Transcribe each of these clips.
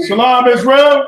Shalom, Israel.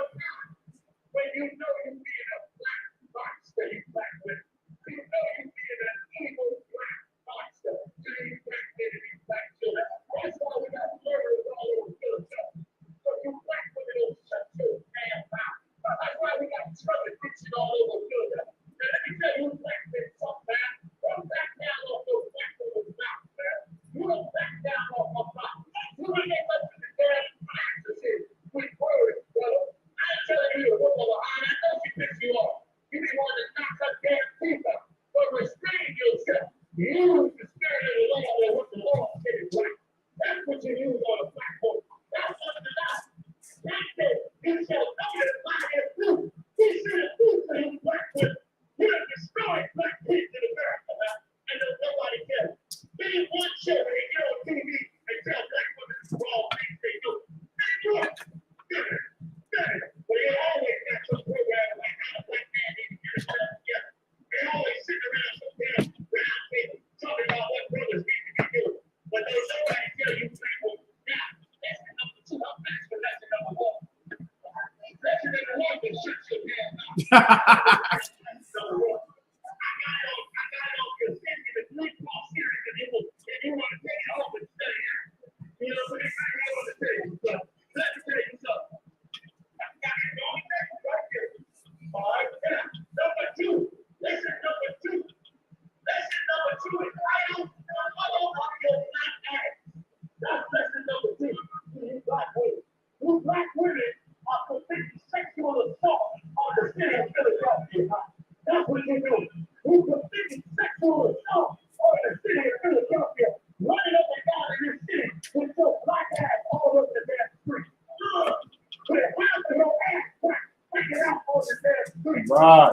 Right.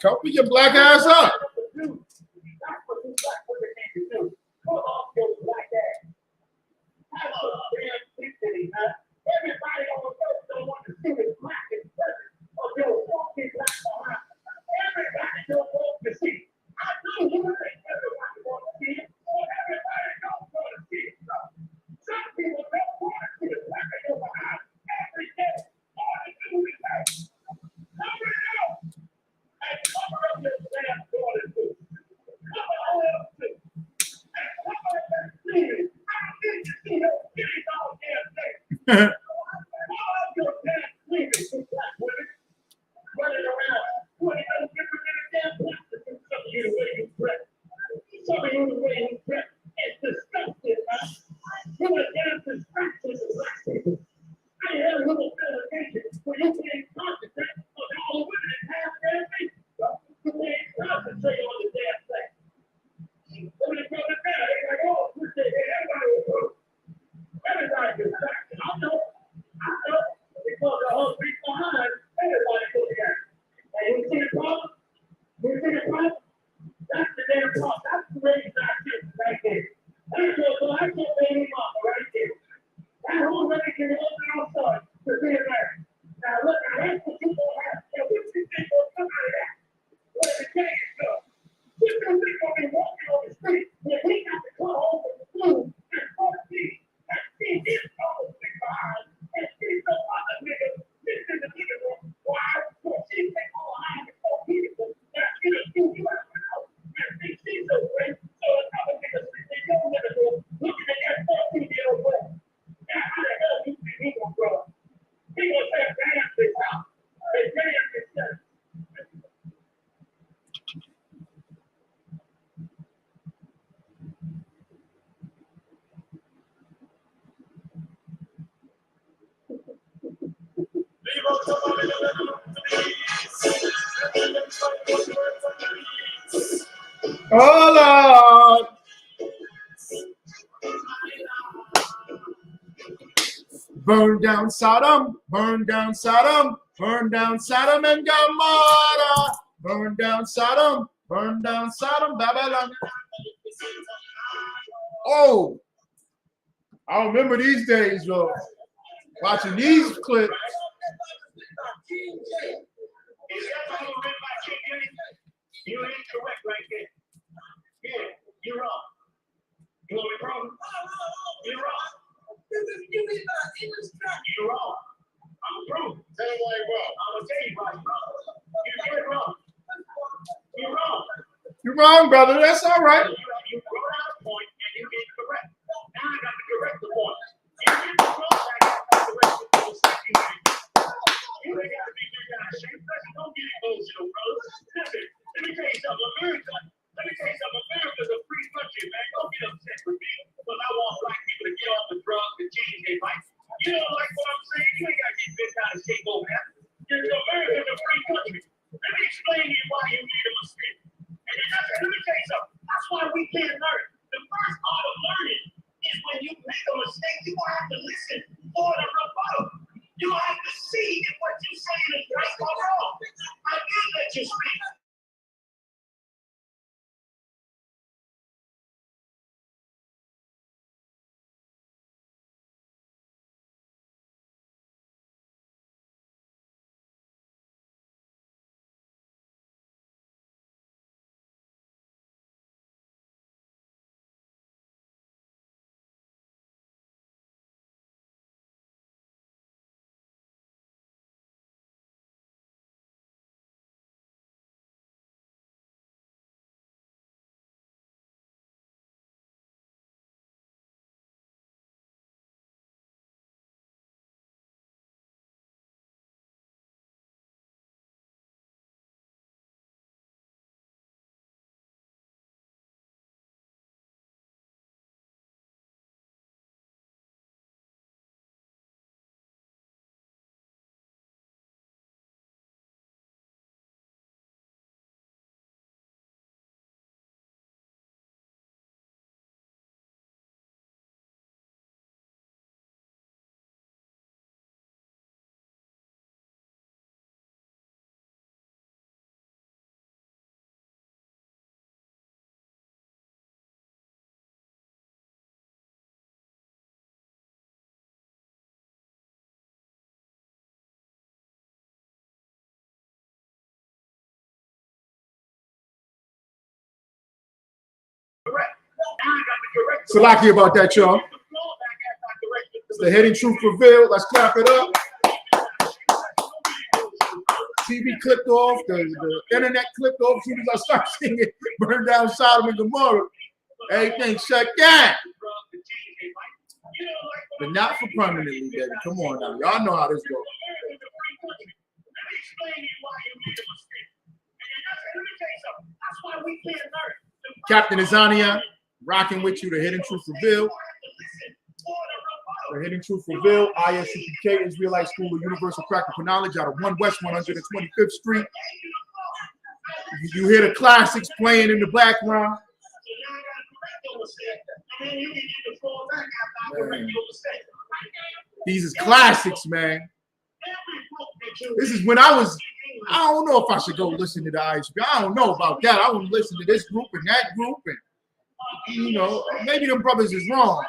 Cover your black ass up. Oh Lord. Burn down Sodom, burn down Sodom, burn down Sodom and Gomorrah. Burn down Sodom, Babylon. Oh, I remember these days, bro. Watching these clips. You're incorrect right there. You're wrong. You want me to prove? You're wrong. You're wrong. I'm proof. Tell me why you're wrong. I'm gonna tell you why you're wrong. You're wrong. You're wrong. You're wrong, brother. That's all right. You brought out a point and you didn't correct. Now I got to correct the point. You get the wrong back and correct the mistake. You ain't got to be big out of shape. Don't get emotional, brother. Listen, let me tell you something. America's a free country, man. Don't get upset with me. Because I want black people to get off the drugs and change their life. You don't like what I'm saying? You ain't got to get big out of shape over that. America's a free country. Let me explain to you why you made a mistake. And let me tell you something. That's why we can't learn. The first art of learning is when you make a mistake, you gonna have to listen for the rebuttal. You have to see if what you're saying is right or wrong. I did let you speak. Salaki about that, y'all. It's the Hidden Truth revealed. Let's clap it up. TV clipped off, the internet clipped off as soon as I start singing Burn Down Sodom and Gomorrah. Everything shut down. But not for permanently, baby. Come on now. Y'all know how this goes. Captain Azania, rocking with you, the Hidden Truth revealed. The Hidden Truth revealed, I.S.U.P.K, Israelite School of Universal Practical Knowledge out of 1 West 125th Street. You hear the classics playing in the background. Man. These is classics, man. This is when I don't know if I should go listen to the I.S.U.P.K. I don't know about that. I want to listen to this group and that group, and you know, maybe them brothers is wrong.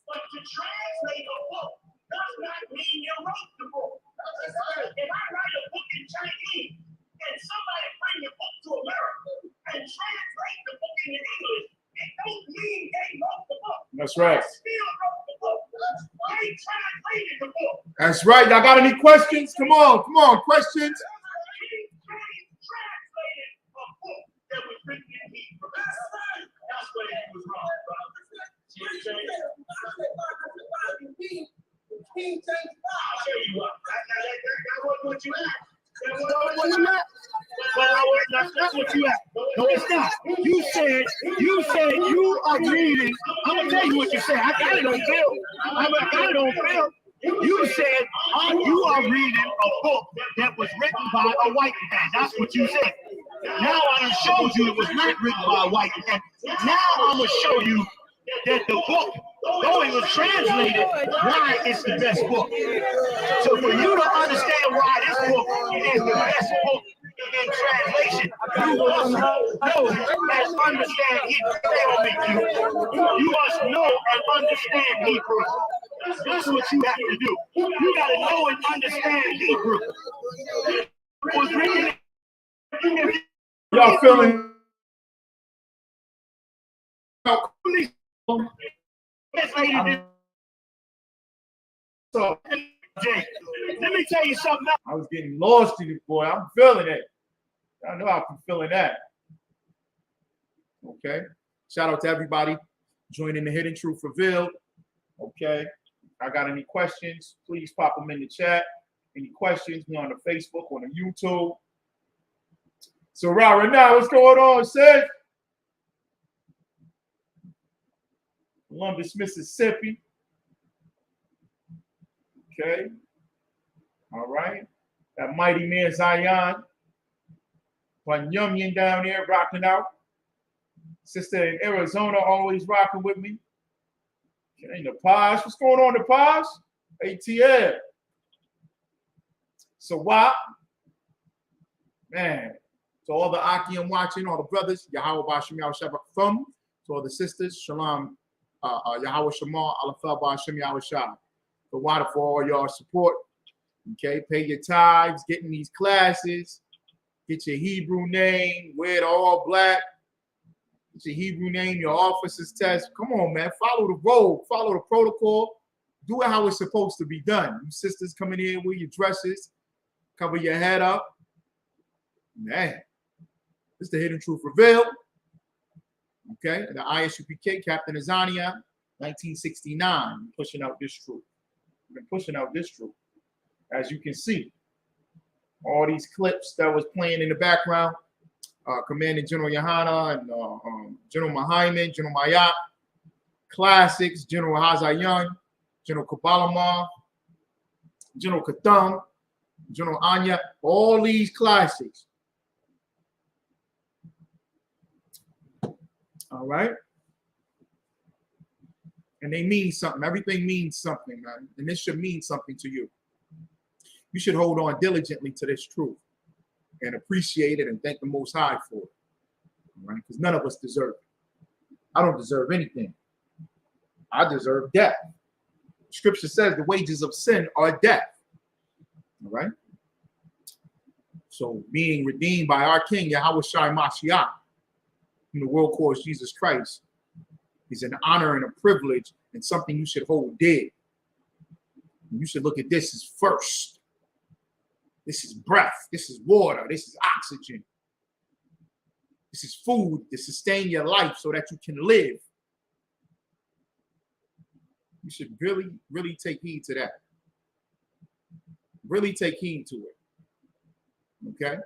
But to translate a book does not mean you wrote the book. If I write a book in Chinese and somebody bring the book to America and translate the book into English, it don't mean they wrote the book. That's right. They still wrote the book. They translated the book. That's right. Y'all got any questions? Come on, questions. Translated a book that was written in Hebrew. That's where he was wrong, brother. I'll tell you what, that wasn't what you asked. That's not what you asked. No, it's not. You said you are reading. I'm gonna tell you what you said. I got it on film. I got it on film. You said you are reading a book that was written by a white man. That's what you said. Now I done showed you it was not written by a white man. Now I'm gonna show you that the book, though it was translated, why it's the best book. So for you to understand why this book is the best book in translation, you must know and understand Hebrew. You must know and understand Hebrew. That's what you have to do. You got to know and understand Hebrew. It was written. Y'all feeling created So this. Let me tell you something else. I was getting lost in it, boy. I'm feeling it. I know I'm feeling that. Okay. Shout out to everybody joining the Hidden Truth Revealed. Okay. I got any questions? Please pop them in the chat. Any questions? We on the Facebook, on the YouTube. So right now, what's going on, sis? Columbus, Mississippi. Okay. All right. That mighty man Zion. Yumyan down there rocking out. Sister in Arizona always rocking with me. Okay, the Paz. What's going on, the Paz? ATL. So why? Man. To all the Aki I'm watching, all the brothers, Yahweh Bashim Yahweh Shabbat Thumb. To all the sisters, Shalom, Yahweh Shema, Alafel Bashim Yahweh Shah. The water for all y'all support. Okay, pay your tithes, get in these classes, get your Hebrew name, wear it all black, get your Hebrew name, your officer's test. Come on, man, follow the road, follow the protocol, do it how it's supposed to be done. You sisters coming in with your dresses, cover your head up. Man, this is the Hidden Truth Revealed. Okay, the I.S.U.P.K, Captain Azania, 1969, pushing out this truth. We've been pushing out this truth. As you can see, all these clips that was playing in the background, Commanding General YAHANNA and General Muhammad, General Mayat, classics, General Hazayan, General Kabalama, General Katham, General Anya, all these classics. All right? And they mean something. Everything means something, man. And this should mean something to you. You should hold on diligently to this truth and appreciate it and thank the Most High for it. All right? Because none of us deserve it. I don't deserve anything. I deserve death. Scripture says the wages of sin are death. All right? So being redeemed by our King, Yahweh Shai Mashiach, whom the world calls Jesus Christ, is an honor and a privilege and something you should hold dear. You should look at this as first. This is breath. This is water. This is oxygen. This is food to sustain your life so that you can live. You should really, really take heed to that. Really take heed to it. Okay?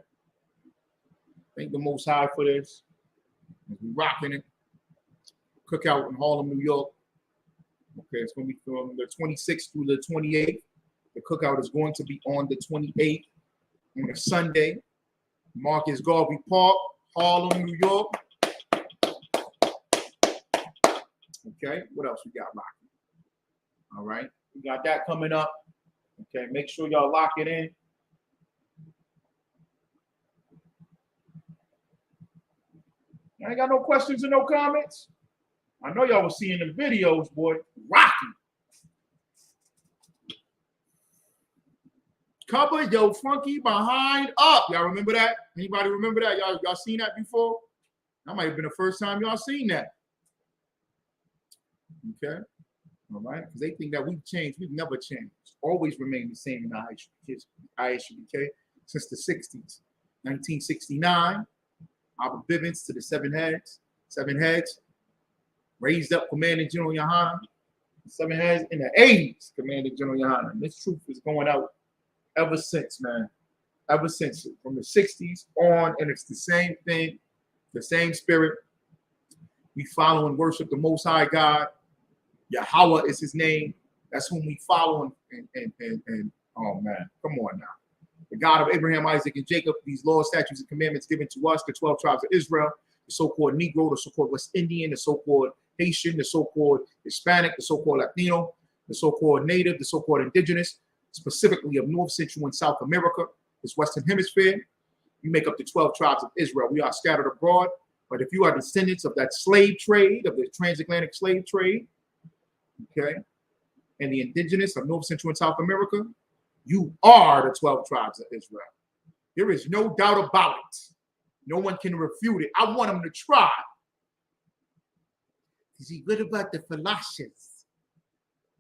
Thank the Most High for this. We're rocking it. Cookout in Harlem, New York. Okay, it's going to be from the 26th through the 28th. The cookout is going to be on the 28th on a Sunday. Marcus Garvey Park, Harlem, New York. Okay, what else we got rocking? All right, we got that coming up. Okay, make sure y'all lock it in. I ain't got no questions and no comments. I know y'all was seeing the videos, boy. Rocking. Cover your funky behind up. Y'all remember that? Anybody remember that? Y'all seen that before? That might have been the first time y'all seen that. Okay. All right. Because they think that we've changed. We've never changed. Always remained the same in the I.S.U.P.K. since the 60s. 1969. Albert Bivens to the seven heads. Raised up Commanding General YAHANNA. Seven heads in the 80s, Commanding General YAHANNA. And this truth is going out ever since, man. Ever since. From the 60s on, and it's the same thing, the same spirit. We follow and worship the Most High God. Yahweh is his name. That's whom we follow. And oh, man, come on now. The God of Abraham, Isaac, and Jacob, these laws, statutes, and commandments given to us, the 12 tribes of Israel, the so-called Negro, the so-called West Indian, the so-called Haitian, the so-called Hispanic, the so-called Latino, the so-called Native, the so-called Indigenous, specifically of North, Central, and South America, this Western Hemisphere. You make up the 12 tribes of Israel. We are scattered abroad, but if you are descendants of that slave trade, of the transatlantic slave trade, okay, and the Indigenous of North, Central, and South America, you are the 12 tribes of Israel. There is no doubt about it. No one can refute it. I want them to try. Is he good about the philosophies?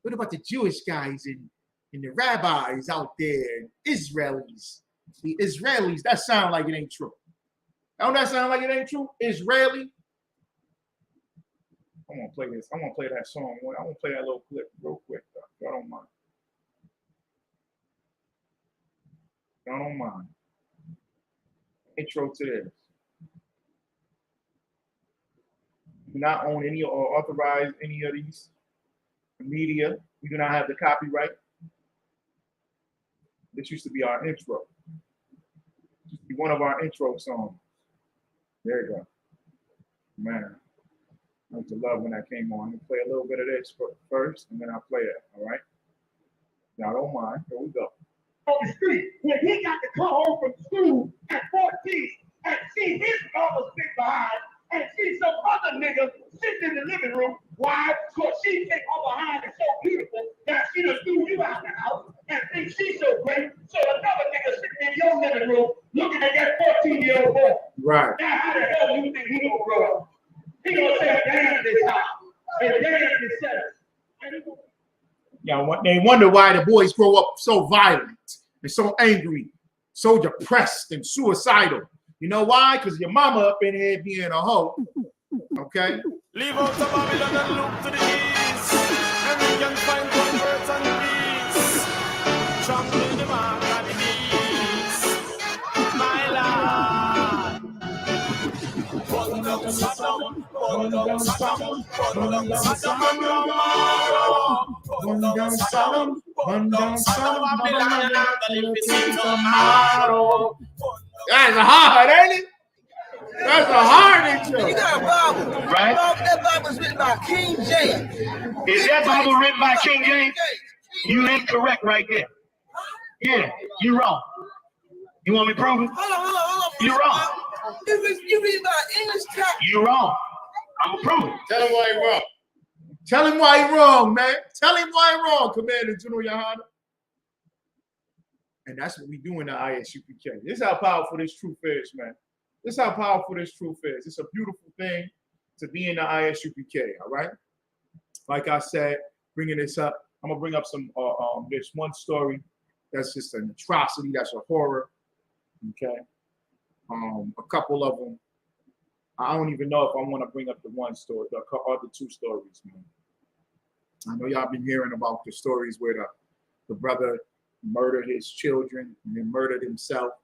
What about the Jewish guys and the rabbis out there, Israelis? The Israelis, that sound like it ain't true. Don't that sound like it ain't true? Israeli. I'm gonna play this. I'm gonna play that song. I'm gonna play that little clip real quick, though. Y'all don't mind. Y'all don't mind. Intro to this. Do not own any or authorize any of these media. We do not have the copyright. This used to be our intro. This used to be one of our intro songs. There you go. Man, I used to love when that came on. I'm gonna play a little bit of this first, and then I'll play it, all right? Y'all don't mind. Here we go. On the street, when he got to come home from school at 14 and see his mama sit behind and see some other nigga sitting in the living room. Why? Because she think her behind is so beautiful that she done threw you out the house and think she's so great. So another nigga sitting in your living room looking at that 14-year-old boy. Right. Now how the hell do you think he gonna grow up? He gonna say, damn this house, and damn this setup. Yeah, they wonder why the boys grow up so violent and so angry, so depressed and suicidal. You know why? Because your mama up in here being a hoe. Okay? Leave out the Babylon and look to the east, and we can find comfort and peace. Trampling the mark and the beast, my lord. Burn down Saddam, burn down Saddam, burn down Saddam and Ramaro. Burn down Saddam, burn down Saddam, Babylon and the live to see tomorrow. That's a hard, ain't it? That's a hard intro. You got a Bible, Right? That Bible's written by King James. Is that Bible written by King James? You incorrect right there. Yeah, you wrong. You want me to prove it? Hold on. You wrong. You read about English text. You wrong. I'm gonna prove it. Tell him why he's wrong. Tell him why he's wrong, man. Tell him why he's wrong, Commander General YAHANNA. And that's what we do in the I.S.U.P.K. This is how powerful this truth is, man. This is how powerful this truth is. It's a beautiful thing to be in the I.S.U.P.K., all right? Like I said, bringing this up, I'm going to bring up some, this one story that's just an atrocity, that's a horror, okay? A couple of them, I don't even know if I want to bring up the one story, the other two stories, man. I know y'all been hearing about the stories where the brother murdered his children and then murdered himself.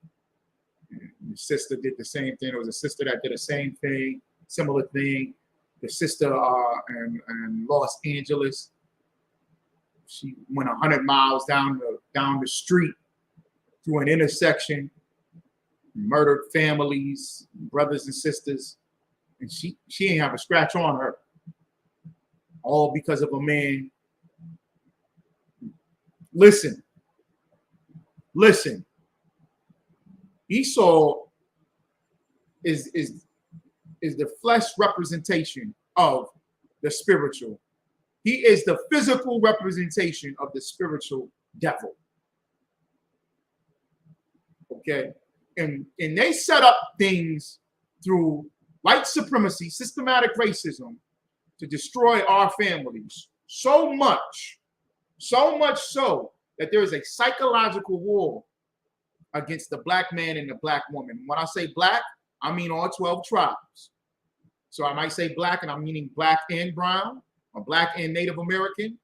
And the sister did the same thing. There was a sister that did the same thing, similar thing. The sister in Los Angeles, she went 100 miles down the street through an intersection, murdered families, brothers and sisters, and she ain't have a scratch on her. All because of a man. Listen. Esau is the flesh representation of the spiritual. He is the physical representation of the spiritual devil. Okay, and they set up things through white supremacy, systematic racism, to destroy our families so much so that there is a psychological war against the black man and the black woman. When I say black, I mean all 12 tribes. So I might say black, and I'm meaning black and brown, or black and Native American,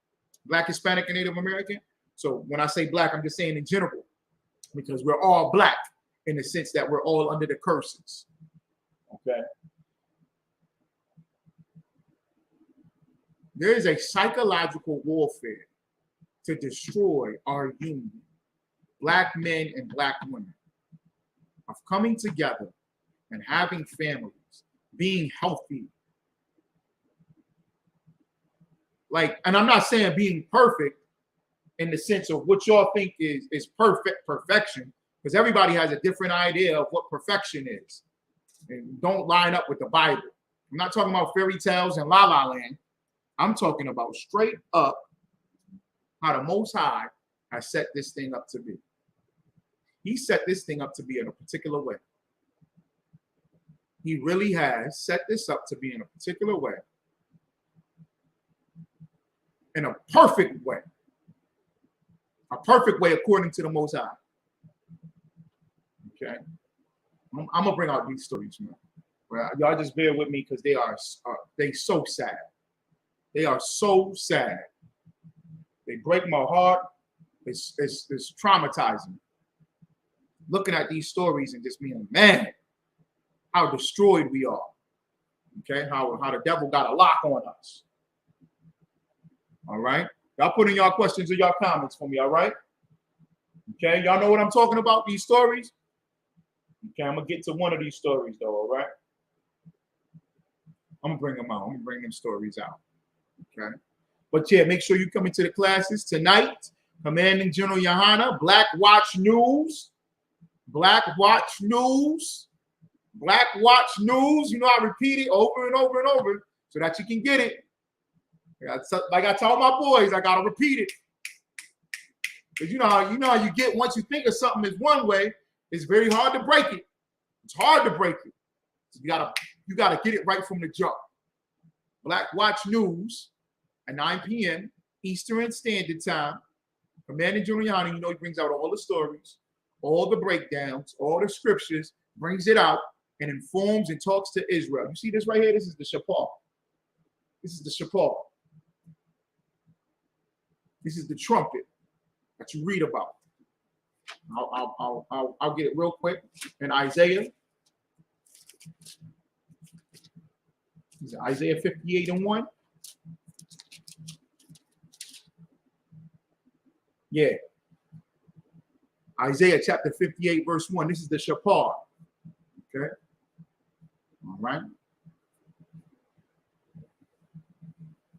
black, Hispanic, and Native American. So when I say black, I'm just saying in general, because we're all black in the sense that we're all under the curses. Okay. There is a psychological warfare to destroy our union, black men and black women, of coming together and having families, being healthy. Like, and I'm not saying being perfect in the sense of what y'all think is perfection, because everybody has a different idea of what perfection is and don't line up with the Bible. I'm not talking about fairy tales and La La Land. I'm talking about straight up how the Most High has set this thing up to be. He set this thing up to be in a particular way. He really has set this up to be in a particular way. in a perfect way. A perfect way according to the Most High. Okay? I'm going to bring out these stories, man. Well, y'all just bear with me because they so sad. They are so sad. They break my heart. It's traumatizing. Looking at these stories and just being, man, how destroyed we are. Okay, how the devil got a lock on us. All right. Y'all put in y'all questions or y'all comments for me, all right? Okay, y'all know what I'm talking about, these stories? Okay, I'm gonna get to one of these stories though, all right? I'm gonna bring them out. I'm gonna bring them stories out. Okay. But yeah, make sure you come into the classes tonight. Commanding General YAHANNA, Black Watch News. Black Watch News. Black Watch News. You know, I repeat it over and over and over so that you can get it. Like I tell my boys, I gotta repeat it. Because you know how you get once you think of something is one way, it's very hard to break it. It's hard to break it. So you gotta get it right from the jump. Black Watch News at 9 p.m. Eastern Standard Time. Commanding General YAHANNA, you know, he brings out all the stories, all the breakdowns, all the scriptures, brings it out and informs and talks to Israel. You see this right here? This is the Shapar. This is the Shapar. This is the trumpet that you read about. I'll get it real quick. In Isaiah. Is it Isaiah 58:1? Yeah. Isaiah chapter 58, verse 1. This is the Shapar. Okay. All right.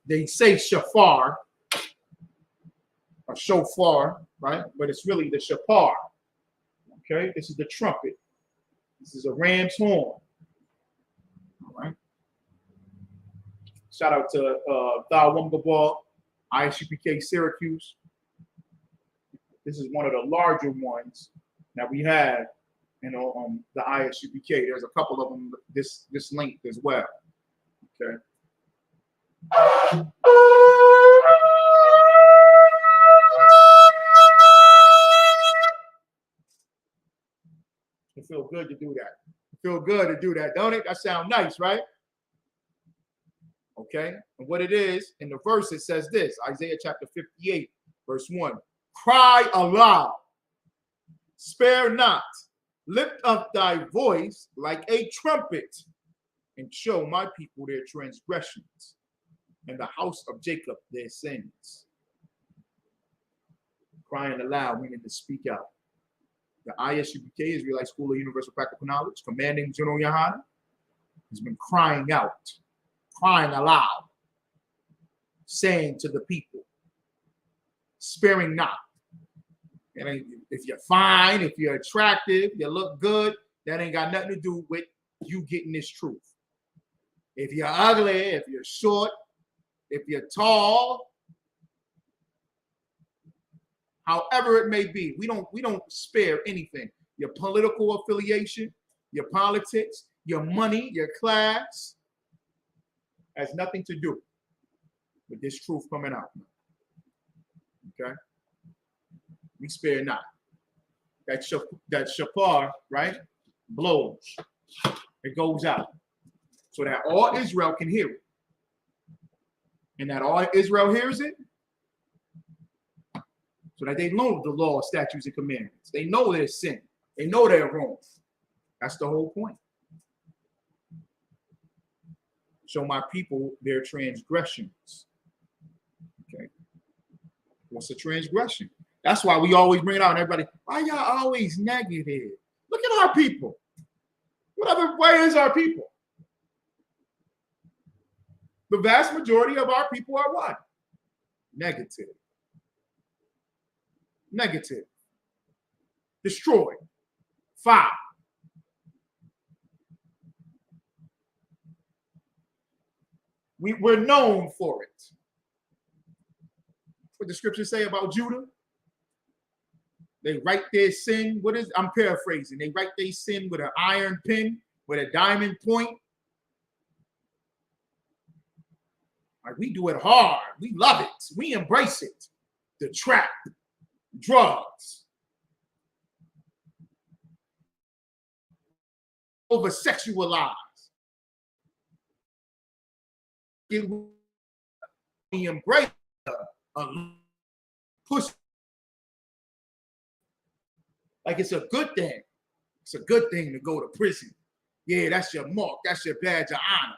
They say shafar, or shofar, right? But it's really the Shapar. Okay. This is the trumpet. This is a ram's horn. All right. Shout out to Thawum I.S.U.P.K. Syracuse. This is one of the larger ones that we have, you know, the I.S.U.P.K. There's a couple of them this length as well. Okay. It feels good to do that. It feels good to do that, don't it? That sounds nice, right? Okay. And what it is, in the verse, it says this, Isaiah chapter 58, verse 1. Cry aloud, spare not, lift up thy voice like a trumpet, and show my people their transgressions, and the house of Jacob their sins. Crying aloud, meaning to speak out. The I.S.U.P.K. Israelite School of Universal Practical Knowledge, Commanding General YAHANNA, has been crying out, crying aloud, saying to the people, sparing not. And if you're fine, if you're attractive, you look good, that ain't got nothing to do with you getting this truth. If you're ugly, if you're short, if you're tall, however it may be, we don't spare anything. Your political affiliation, your politics, your money, your class has nothing to do with this truth coming out. Okay? We spare not. That shofar, right, blows. It goes out so that all Israel can hear it. And that all Israel hears it so that they know the law, statutes, and commandments. They know their sin. They know they're wrong. That's the whole point. Show my people their transgressions. Okay. What's a transgression? That's why we always bring it out. And everybody, why y'all always negative? Look at our people. Where is our people? The vast majority of our people are what? Negative. Negative. Destroyed. Foul. We're known for it. What the scriptures say about Judah? They write their sin. I'm paraphrasing. They write their sin with an iron pen, with a diamond point. Like, we do it hard. We love it. We embrace it. The trap, drugs, over sexualized. We embrace a push. Like, it's a good thing. It's a good thing to go to prison. Yeah, that's your mark. That's your badge of honor.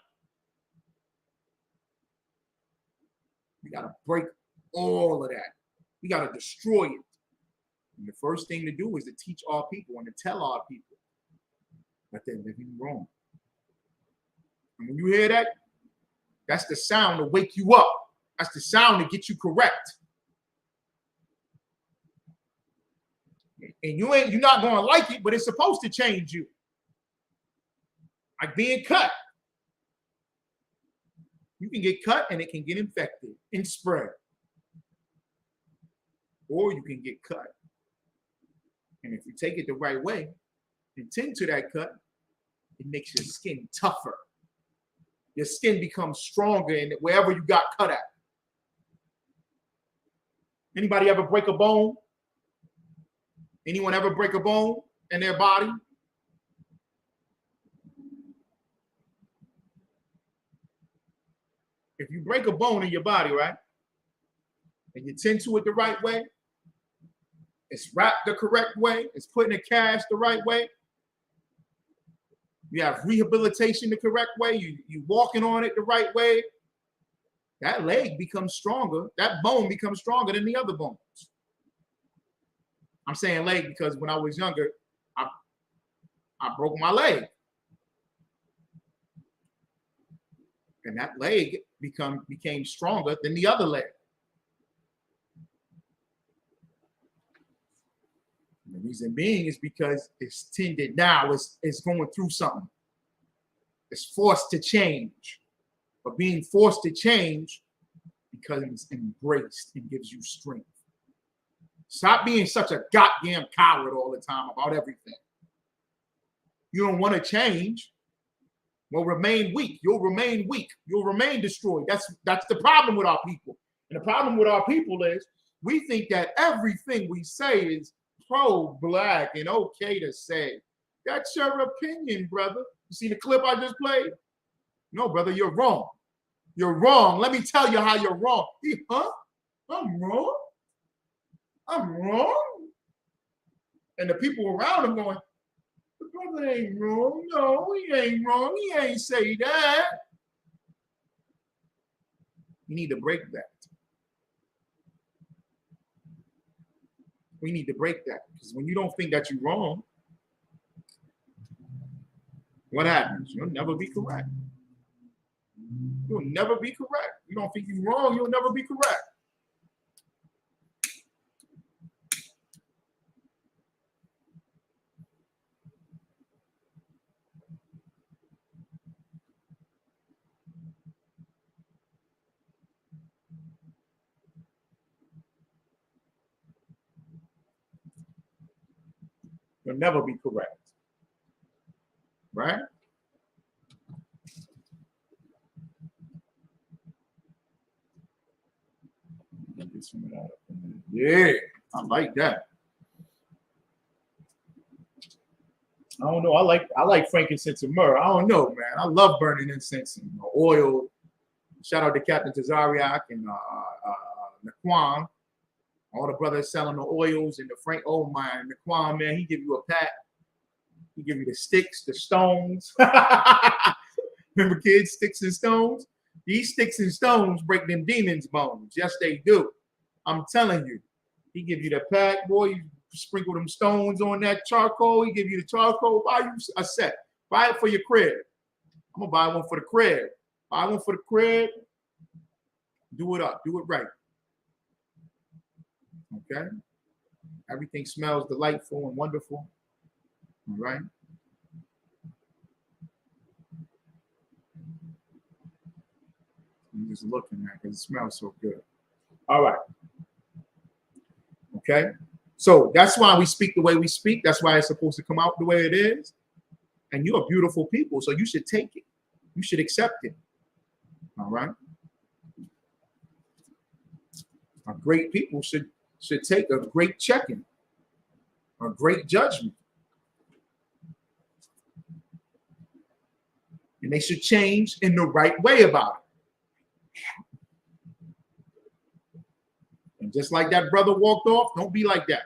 We got to break all of that. We got to destroy it. And the first thing to do is to teach our people and to tell our people that they're living wrong. And when you hear that, that's the sound to wake you up. That's the sound to get you correct. And you're not going to like it, but it's supposed to change you. Like being cut. You can get cut and it can get infected and spread. Or you can get cut. And if you take it the right way and tend to that cut, it makes your skin tougher. Your skin becomes stronger in wherever you got cut at. Anybody ever break a bone? Anyone ever break a bone in their body? If you break a bone in your body, right, and you tend to it the right way, it's wrapped the correct way, it's put in a cast the right way, you have rehabilitation the correct way, you walking on it the right way, that leg becomes stronger, that bone becomes stronger than the other bones. I'm saying leg because when I was younger, I broke my leg. And that leg became stronger than the other leg. And the reason being is because it's tended now, it's going through something. It's forced to change. But being forced to change because it's embraced and gives you strength. Stop being such a goddamn coward all the time about everything. You don't want to change. Well, remain weak. You'll remain weak. You'll remain destroyed. That's the problem with our people. And the problem with our people is we think that everything we say is pro-black and okay to say. That's your opinion, brother. You see the clip I just played? No, brother, you're wrong. You're wrong. Let me tell you how you're wrong. Huh? I'm wrong? I'm wrong? And the people around him going, the brother ain't wrong. No, he ain't wrong. He ain't say that. You need to break that. We need to break that. Because when you don't think that you're wrong, what happens? You'll never be correct. You'll never be correct. You don't think you're wrong, you'll never be correct. You'll never be correct. Right? Get some of that up in there. Yeah, I like that. I don't know. I like frankincense and myrrh. I don't know, man. I love burning incense and oil. Shout out to Captain Tazariak and Naquan. All the brothers selling the oils and the Frank. Oh my, Naquan, man, he give you a pack. He give you the sticks, the stones. Remember, kids, sticks and stones. These sticks and stones break them demons' bones. Yes, they do. I'm telling you. He give you the pack, boy. You sprinkle them stones on that charcoal. He give you the charcoal. Buy you a set. Buy it for your crib. I'm gonna buy one for the crib. Buy one for the crib. Do it up. Do it right. Okay. Everything smells delightful and wonderful. All right. I'm just looking at it because it smells so good. All right. Okay. So that's why we speak the way we speak. That's why it's supposed to come out the way it is. And you're a beautiful people, so you should take it. You should accept it. All right. A great people should take a great checking, a great judgment. And they should change in the right way about it. And just like that brother walked off, don't be like that.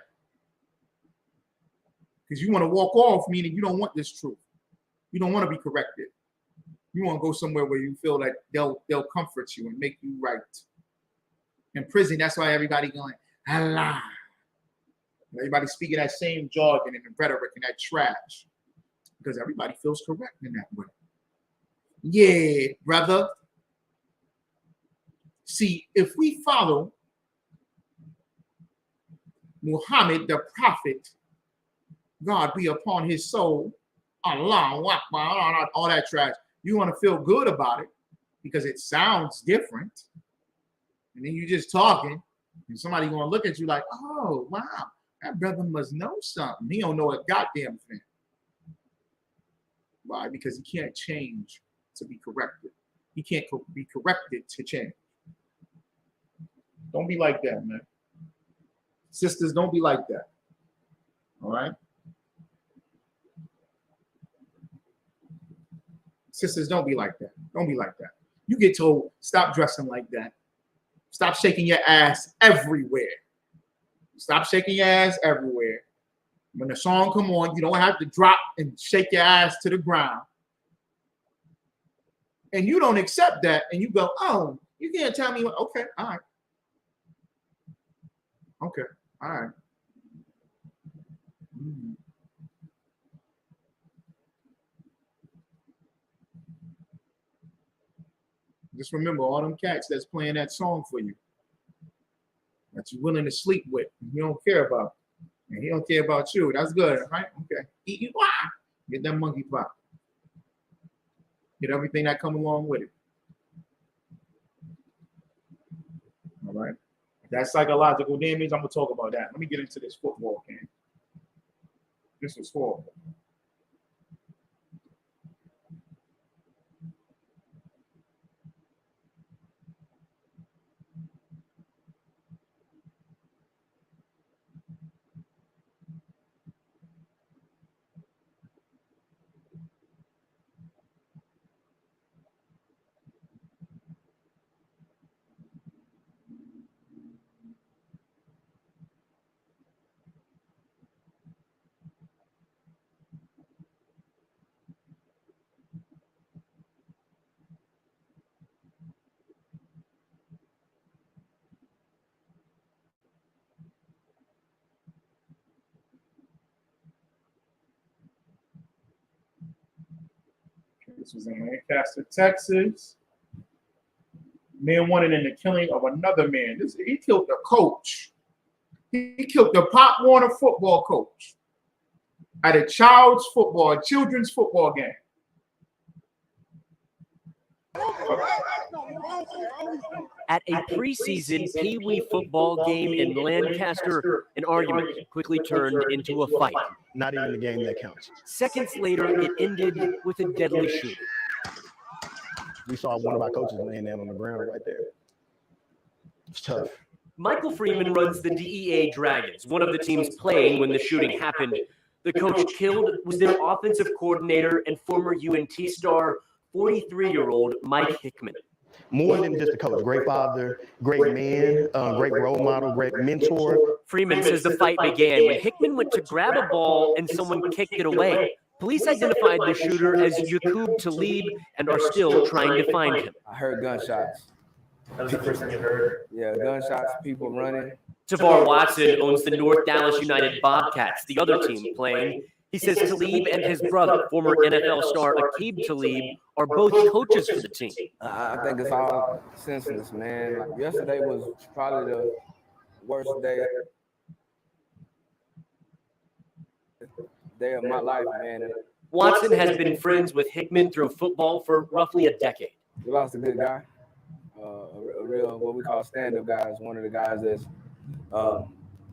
Because you want to walk off, meaning you don't want this truth. You don't want to be corrected. You want to go somewhere where you feel that they'll comfort you and make you right. In prison, that's why everybody going, Allah. Everybody speaking that same jargon and the rhetoric and that trash. Because everybody feels correct in that way. Yeah, brother. See, if we follow Muhammad, the prophet, God be upon his soul, Allah, all that trash, you want to feel good about it because it sounds different. And then you just talking, and somebody going to look at you like, oh, wow, that brother must know something. He don't know a goddamn thing. Why? Because he can't change to be corrected. He can't be corrected to change. Don't be like that, man. Sisters, don't be like that. All right? Sisters, don't be like that. Don't be like that. You get told, stop dressing like that. Stop shaking your ass everywhere. Stop shaking your ass everywhere. When the song come on, you don't have to drop and shake your ass to the ground. And you don't accept that, and you go, oh, you can't tell me what, okay, all right. Okay, all right. Mm-hmm. Just remember all them cats that's playing that song for you, that you're willing to sleep with, and you don't care about. And he don't care about you. That's good, right? Okay. Eat you. Get that monkey pop. Get everything that come along with it. All right. That psychological damage, I'm gonna talk about that. Let me get into this football game. This was horrible. This was in Lancaster, Texas. Man wanted in the killing of another man. He killed the coach. He killed the Pop Warner football coach at a children's football game. At a preseason Pee Wee football game in Lancaster, an argument quickly turned into a fight. Not even the game that counts. Seconds later, it ended with a deadly shooting. We saw one of our coaches laying down on the ground right there. It's tough. Michael Freeman runs the DEA Dragons, one of the teams playing when the shooting happened. The coach killed was their offensive coordinator and former UNT star, 43-year-old Mike Hickman. More than just a coach, great father, great man, great role model, great mentor. Freeman says the fight began when Hickman went to grab a ball and someone kicked it away. Police identified the shooter as Y.A.H.U.P.K Talib and are still trying to find him. I heard gunshots. That was the first thing you heard. Yeah, gunshots, people running. Tavar Watson owns the North Dallas United Bobcats, the other team playing. He says Talib and his brother, former NFL star I.S.U.P.K Talib, are both coaches for the team. I think it's all senseless, man. Like yesterday was probably the worst day of my life, man. Watson has been friends with Hickman through football for roughly a decade. We lost a good guy, a real what we call stand-up guys. One of the guys that's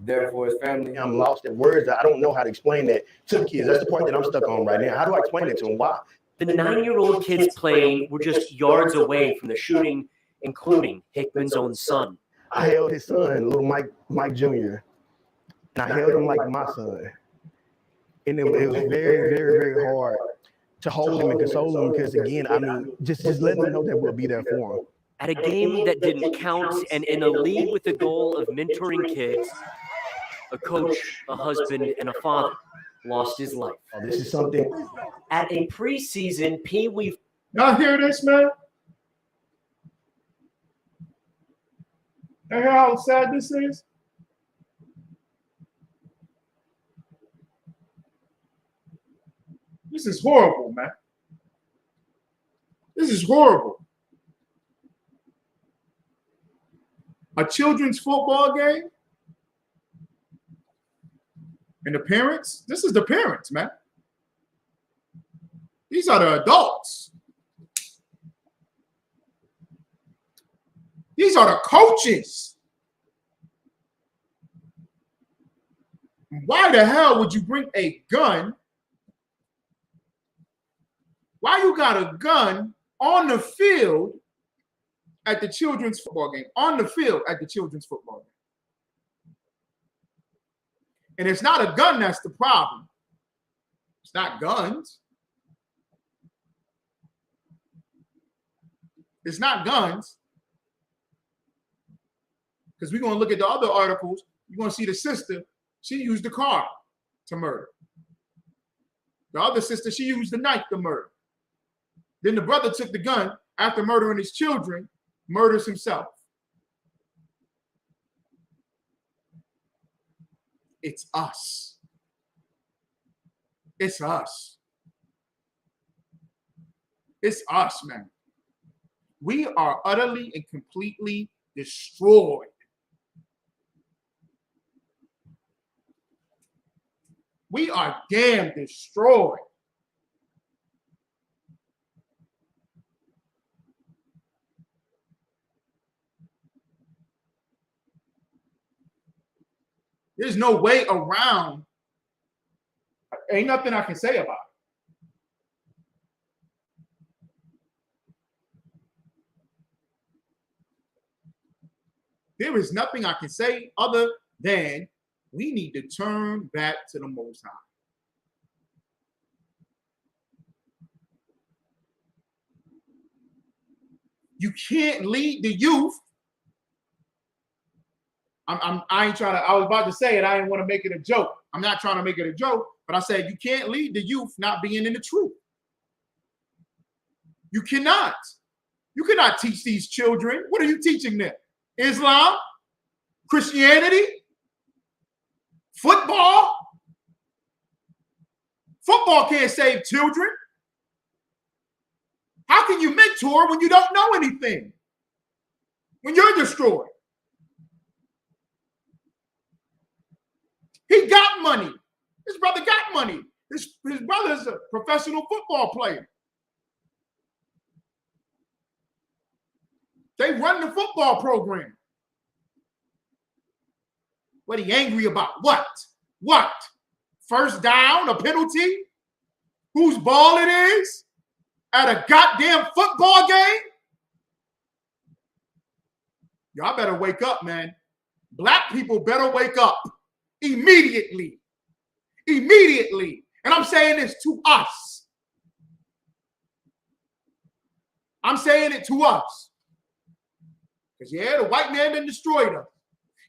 there for his family. I'm lost in words. I don't know how to explain that to the kids. That's the part that I'm stuck on right now. How do I explain it to them? Why? The 9-year-old kids playing were just yards away from the shooting, including Hickman's own son. I held his son, little Mike Jr., and I held him like my son. And it was very, very, very hard to hold him and console him because, again, I mean, just letting him know that we'll be there for him. At a game that didn't count and in a league with the goal of mentoring kids, a coach, a husband, and a father lost his life. Oh, this is something. At a preseason Pee Wee. Y'all hear this, man? You hear how sad this is? This is horrible, man. This is horrible. A children's football game? And the parents? This is the parents, man. These are the adults. These are the coaches. Why the hell would you bring a gun? Why you got a gun on the field at the children's football game? On the field at the children's football game. And it's not a gun that's the problem. It's not guns. It's not guns. Because we're going to look at the other articles. You're going to see the sister, she used the car to murder. The other sister, she used the knife to murder. Then the brother took the gun after murdering his children, murders himself. It's us. It's us. It's us, man. We are utterly and completely destroyed. We are damn destroyed. There's no way around. Ain't nothing I can say about it. There is nothing I can say other than we need to turn back to the Most High. You can't lead the youth. I ain't trying to, I was about to say it. I didn't want to make it a joke. I'm not trying to make it a joke, but I said you can't lead the youth not being in the truth. You cannot. You cannot teach these children. What are you teaching them? Islam? Christianity? Football? Football can't save children. How can you mentor when you don't know anything? When you're destroyed? He got money. His brother got money. His brother's a professional football player. They run the football program. What are you angry about? What? What? First down, a penalty? Whose ball it is? At a goddamn football game? Y'all better wake up, man. Black people better wake up. Immediately. Immediately. And I'm saying this to us. I'm saying it to us. Because, yeah, the white man done destroyed us.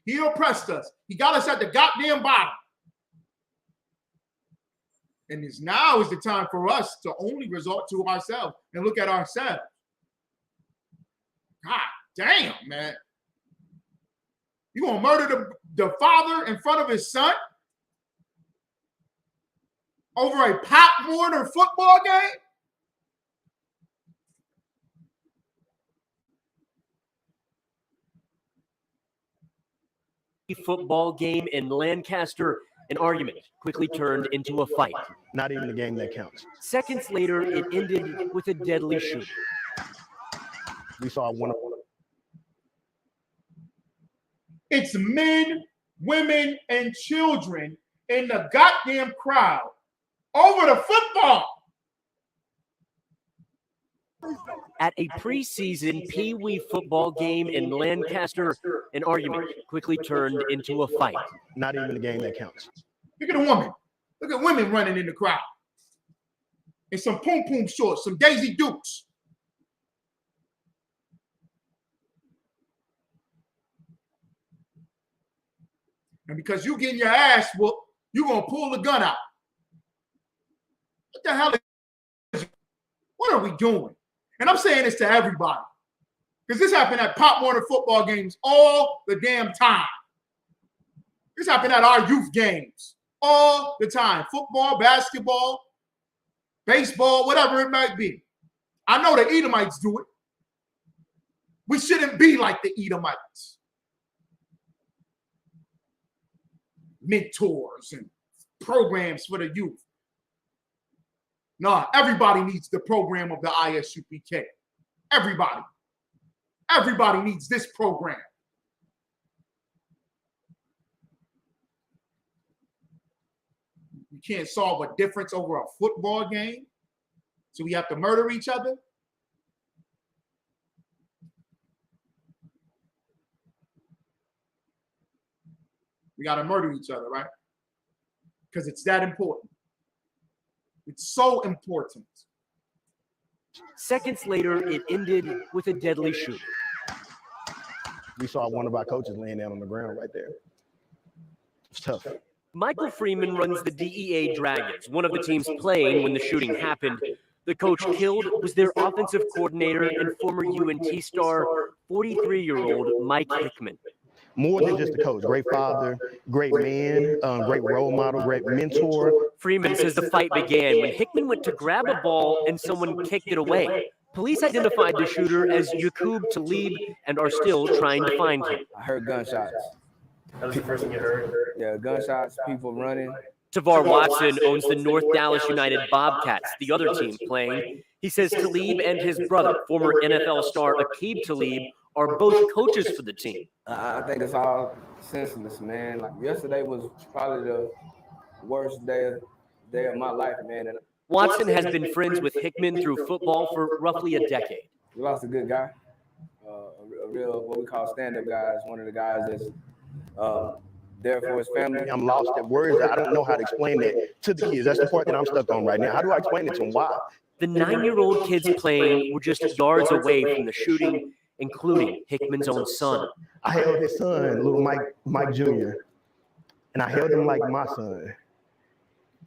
He oppressed us. He got us at the goddamn bottom. And now is the time for us to only resort to ourselves and look at ourselves. God damn, man. You gonna murder the father in front of his son over a Pop Warner football game? Football game in Lancaster, an argument quickly turned into a fight. Not even a game that counts. Seconds later, it ended with a deadly shooting. We saw one. It's men, women, and children in the goddamn crowd over the football. At a preseason Pee Wee football game in Lancaster, an argument quickly turned into a fight. Not even the game that counts. Look at a woman. Look at women running in the crowd. In some poom-poom shorts, some Daisy Dukes. And because you getting your ass whooped, you're going to pull the gun out. What the hell is it? What are we doing? And I'm saying this to everybody. Because this happened at Pop Warner football games all the damn time. This happened at our youth games all the time. Football, basketball, baseball, whatever it might be. I know the Edomites do it. We shouldn't be like the Edomites. Mentors and programs for the youth. No, everybody needs the program of the I.S.U.P.K. Everybody. Everybody needs this program. You can't solve a difference over a football game, so we have to murder each other. We got to murder each other, right? Because it's that important. It's so important. Seconds later, it ended with a deadly shooting. We saw one of our coaches laying down on the ground right there. It's tough. Michael Freeman runs the DEA Dragons, one of the teams playing when the shooting happened. The coach killed was their offensive coordinator and former UNT star, 43-year-old Mike Hickman. More than just a coach, great father, great man, great role model, great mentor. Freeman says the fight began when Hickman went to grab a ball and someone kicked it away. Police identified the shooter as Yaqub Talib and are still trying to find him. I heard gunshots. That was the first thing you heard? Yeah, gunshots, people running. Tavar Watson owns the North Dallas United Bobcats, the other team playing. He says Talib and his brother, former NFL star I.S.U.P.K Talib, are both coaches for the team. I think it's all senseless, man. Like yesterday was probably the worst day of my life, man. And Watson has been friends with Hickman through football for roughly a decade. we lost a good guy, a real what we call stand-up guy. One of the guys that's there for his family. I'm lost at words. I don't know how to explain that to the kids. That's the part that I'm stuck on right now. How do I explain it to them? Why? The 9-year-old kids playing were just yards away from the shooting, including Hickman's own son. I held his son, little Mike Jr., and I held him like my son.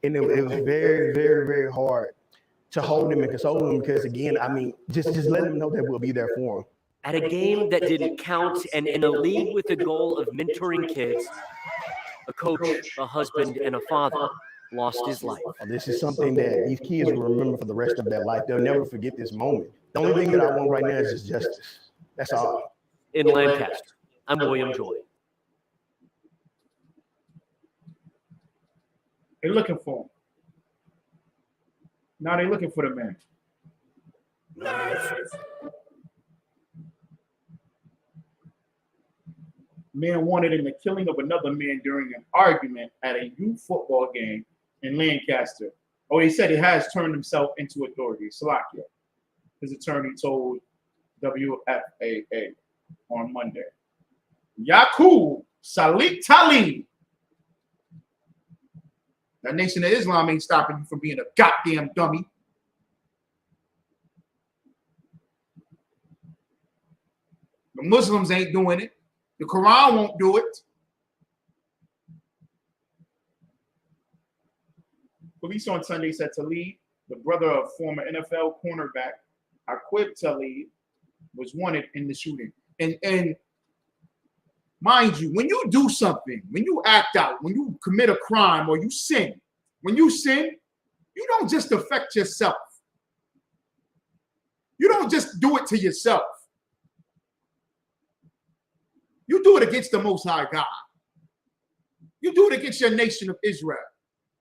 And it was very, very, very hard to hold him and console him because, again, I mean, just let him know that we'll be there for him. At a game that didn't count and in a league with the goal of mentoring kids, a coach, a husband, and a father lost his life. This is something that these kids will remember for the rest of their life. They'll never forget this moment. The only thing that I want right now is just justice. That's all. In Lancaster, I'm William Joy. They're looking for him. Now they're looking for the man. Man wanted in the killing of another man during an argument at a youth football game in Lancaster. Oh, he said he has turned himself into authority. Salakia. His attorney told WFAA on Monday. Yaqub Talib. That Nation of Islam ain't stopping you from being a goddamn dummy. The Muslims ain't doing it. The Quran won't do it. Police on Sunday said Talib, the brother of former NFL cornerback I.S.U.P.K Talib, was wanted in the shooting. And mind you, when you do something, when you act out, when you commit a crime or you sin, when you sin, you don't just affect yourself. You don't just do it to yourself. You do it against the Most High God. You do it against your nation of Israel,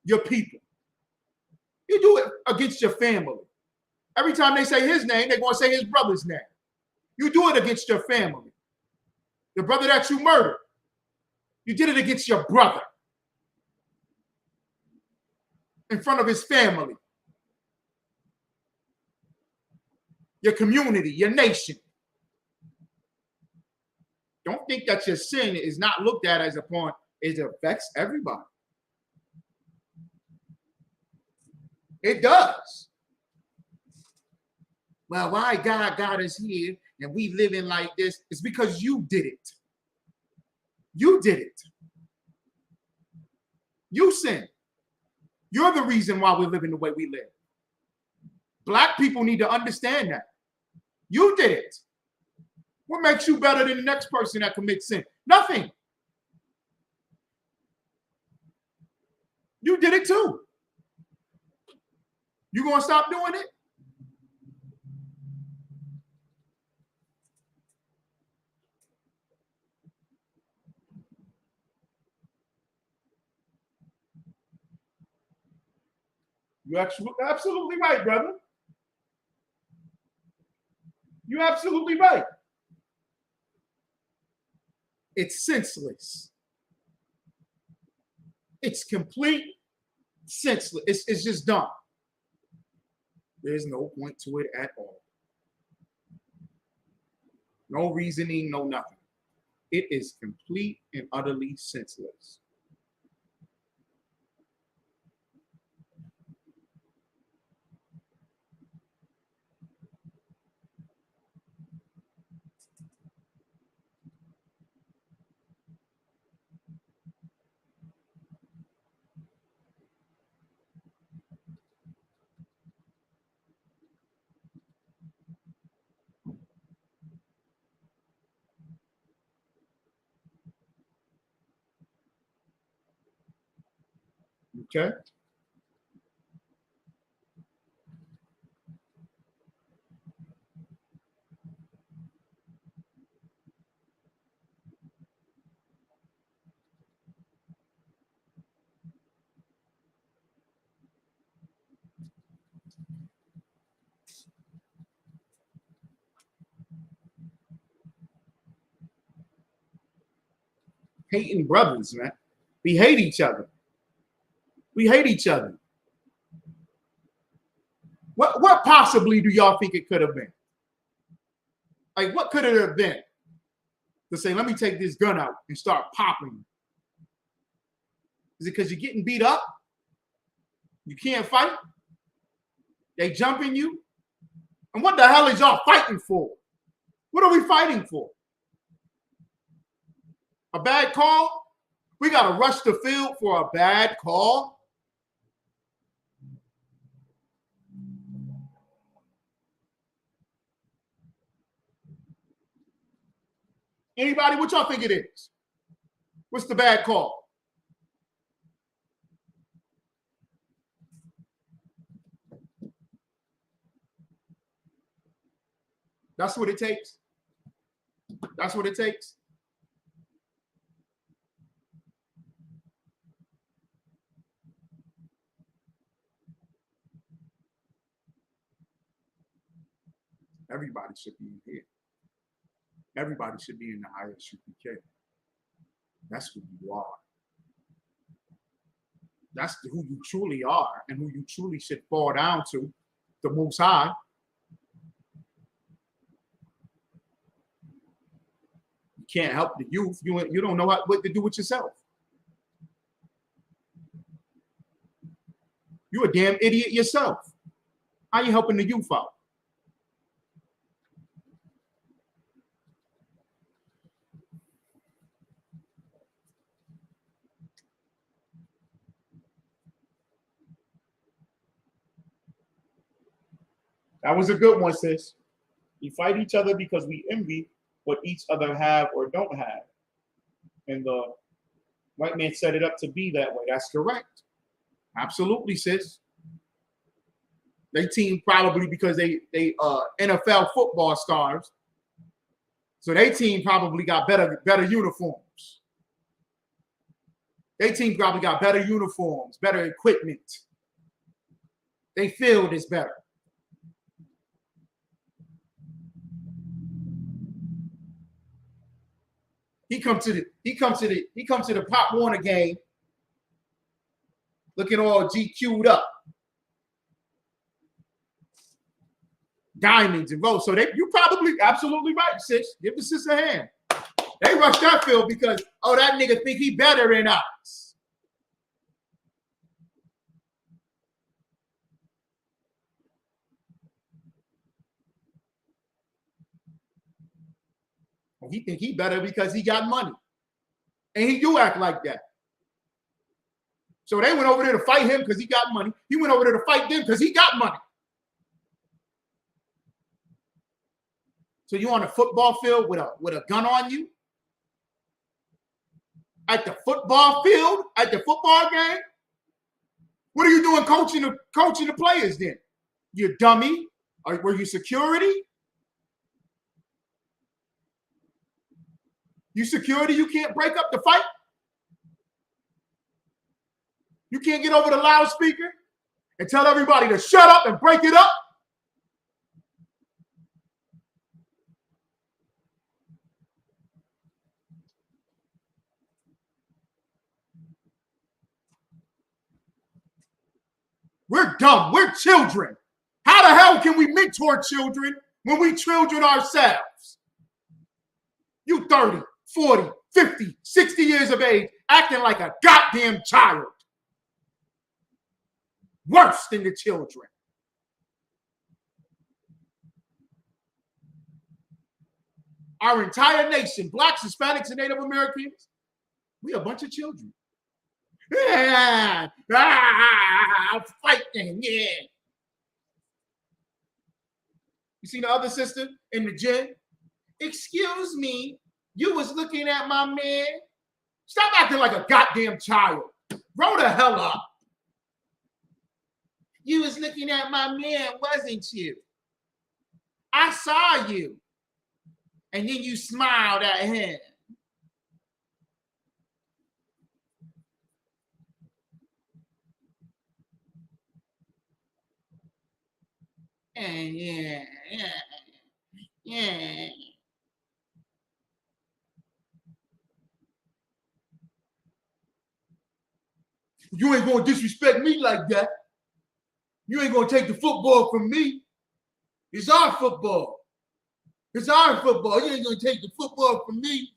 your people. You do it against your family. Every time they say his name, they're going to say his brother's name. You do it against your family. The brother that you murdered, you did it against your brother in front of his family. your community, your nation. Don't think that your sin is not looked at as upon, it affects everybody. It does. Well, why God got us here and we living like this? It's because you did it. You did it. You sinned. You're the reason why we're living the way we live. Black people need to understand that. You did it. What makes you better than the next person that commits sin? Nothing. You did it too. You gonna stop doing it? You're absolutely right, brother. You're absolutely right. It's senseless. It's complete senseless. It's just dumb. There's no point to it at all. No reasoning, no nothing. It is complete and utterly senseless. Okay? Hating brothers, man. We hate each other. We hate each other. What possibly do y'all think it could have been? Like, what could it have been? To say, let me take this gun out and start popping. Is it because you're getting beat up? You can't fight? They jumping you? And what the hell is y'all fighting for? What are we fighting for? A bad call? We got to rush the field for a bad call? Anybody, what y'all think it is? What's the bad call? That's what it takes. That's what it takes. Everybody should be in here. Everybody should be in the I.S.U.P.K. That's who you are. That's who you truly are and who you truly should fall down to, the Most High. You can't help the youth. You don't know what to do with yourself. You're a damn idiot yourself. How you helping the youth out? That was a good one, sis. We fight each other because we envy what each other have or don't have. And the white man set it up to be that way. That's correct. Absolutely, sis. They team probably because they NFL football stars. So they team probably got better uniforms. They team probably got better uniforms, better equipment. They field is better. He come to the Pop Warner game looking all GQ'd up. diamonds and rose. So you're probably absolutely right, sis. Give the sis a hand. They rushed that field because, oh, that nigga think he better than us. He think he better because he got money. And he do act like that. So they went over there to fight him because he got money. He went over there to fight them because he got money. So you on a football field with a gun on you? At the football field? At the football game? What are you doing coaching the players then? You dummy? Or were you security? You security, you can't break up the fight? You can't get over the loudspeaker and tell everybody to shut up and break it up? We're dumb. We're children. How the hell can we mentor children when we children ourselves? You 30, 40, 50, 60 years of age acting like a goddamn child. Worse than the children. Our entire nation, Blacks, Hispanics, and Native Americans, we a bunch of children. Fighting, yeah. You see the other sister in the gym? Excuse me, you was looking at my man? Stop acting like a goddamn child. Grow the hell up. You was looking at my man, wasn't you? I saw you. And then you smiled at him. And yeah. You ain't gonna disrespect me like that. You ain't gonna take the football from me. It's our football. It's our football. You ain't gonna take the football from me.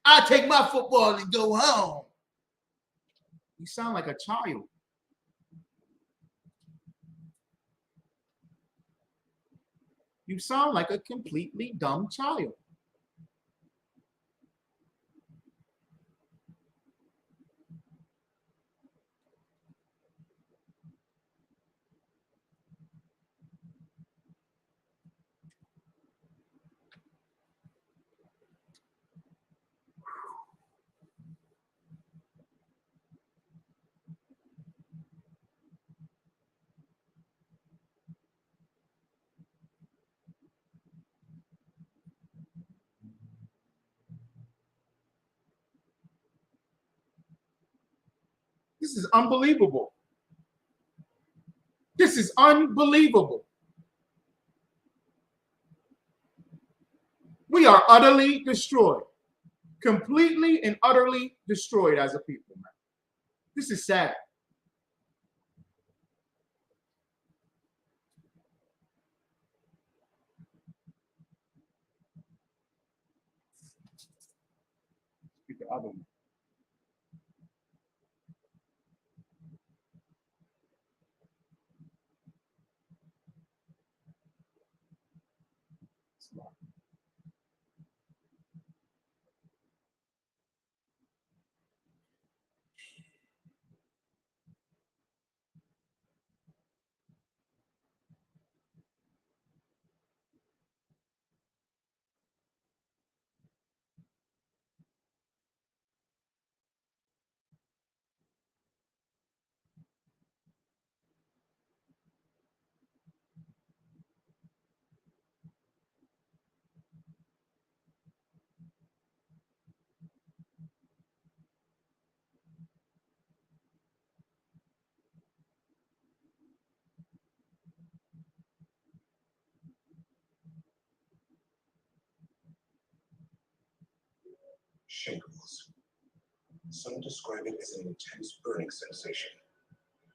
I take my football and go home. You sound like a child. You sound like a completely dumb child. This is unbelievable. This is unbelievable. We are utterly destroyed. Completely and utterly destroyed as a people, man. This is sad. Get the other one. Shekels. Some describe it as an intense burning sensation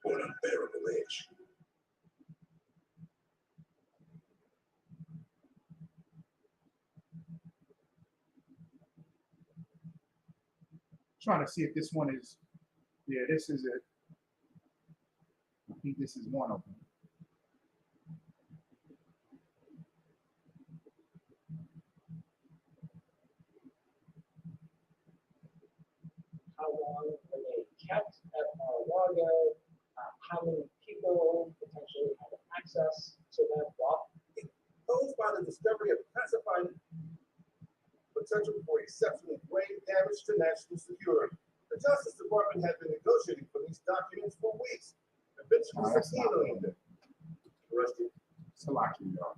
or an unbearable edge. Trying to see if this one is, yeah, this is it. I think this is one of them. How long were they kept at Mar-a-Lago? How many people potentially had access to that block? Posed by the discovery of classified potential for exceptionally grave damage to national security. The Justice Department had been negotiating for these documents for weeks, eventually subpoenaing them. Arrested. Salaki, y'all.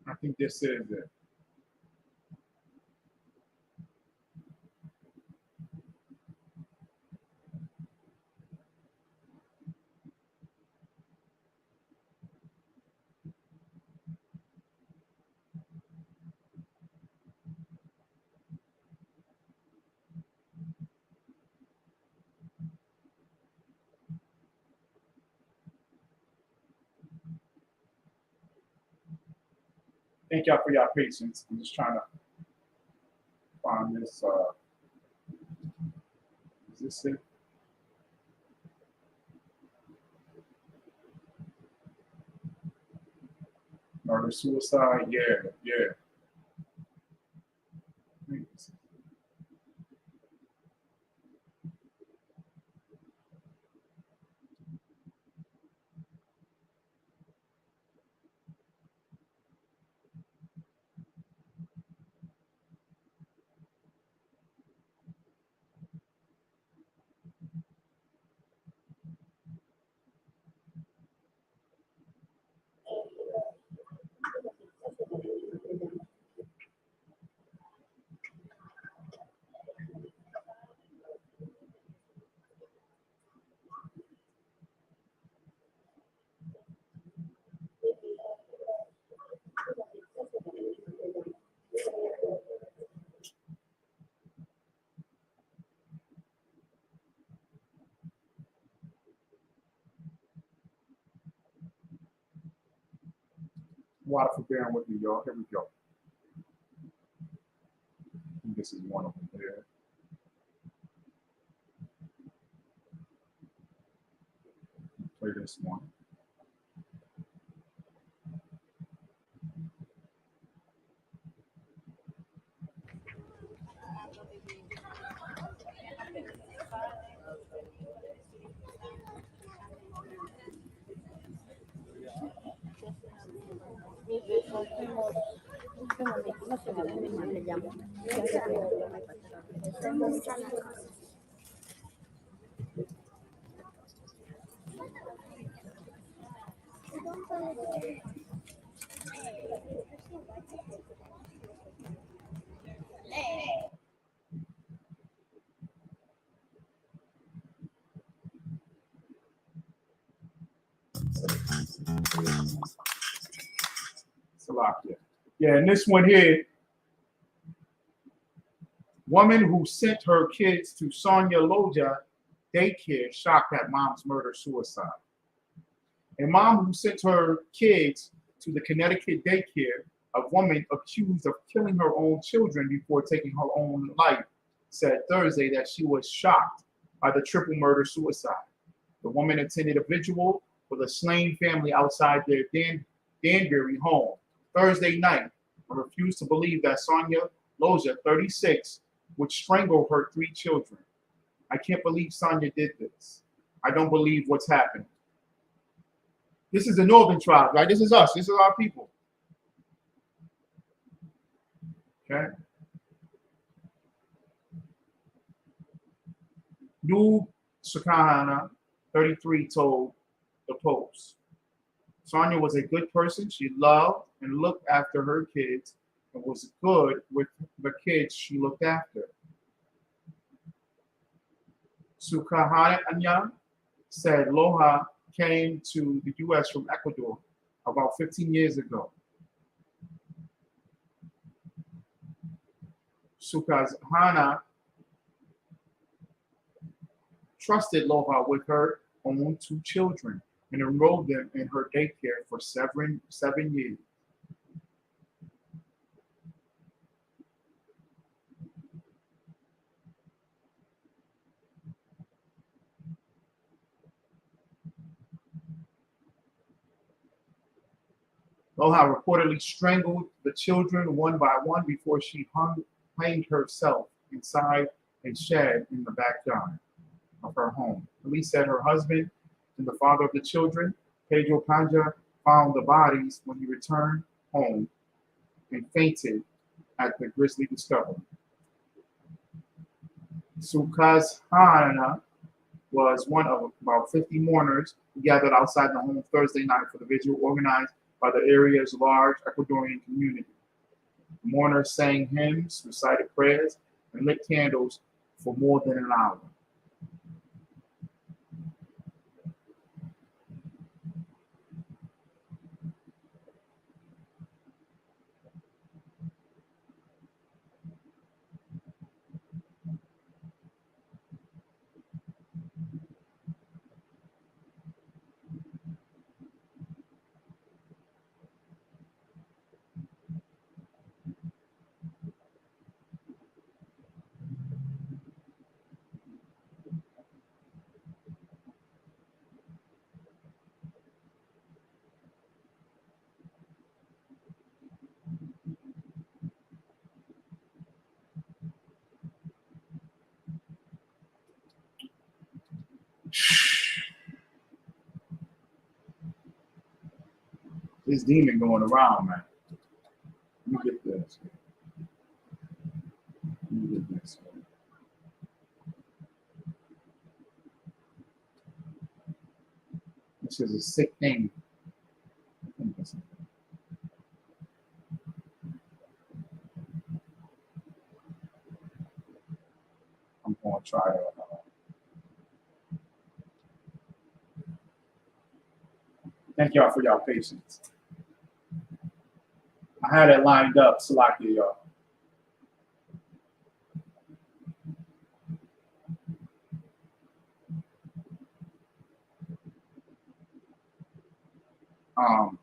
I think this is it. Thank y'all for your patience. I'm just trying to find this. Is this it? Murder, suicide? Yeah, yeah. Water for bearing with me, y'all. Here we go. I think this is one of them there. Play this one. Salakia. Yeah, and this one here, woman who sent her kids to Sonia Loja daycare shocked at mom's murder-suicide. A mom who sent her kids to the Connecticut daycare, a woman accused of killing her own children before taking her own life, said Thursday that she was shocked by the triple murder-suicide. The woman attended a vigil for the slain family outside their Danbury home Thursday night and refused to believe that Sonia Loja, 36, would strangle her 3 children. I can't believe Sonia did this. I don't believe what's happened. This is the northern tribe, right? This is us. This is our people. Okay. New Sakahana, 33, told post. Sonia was a good person. She loved and looked after her kids and was good with the kids she looked after. Sukahanya said Loha came to the U.S. from Ecuador about 15 years ago. Sukahana trusted Loha with her own 2 children and enrolled them in her daycare for 7 years. Loha reportedly strangled the children one by one before she hanged herself inside a shed in the backyard of her home. Police said her husband and the father of the children, Pedro Panja, found the bodies when he returned home and fainted at the grisly discovery. Sukashana was one of about 50 mourners who gathered outside the home Thursday night for the vigil organized by the area's large Ecuadorian community. The mourners sang hymns, recited prayers, and lit candles for more than an hour. This demon going around, man. Let me get this. Let me get this. This is a sick thing. I'm going to try to. Thank y'all for y'all patience. I had it lined up, Salakia, y'all. Um,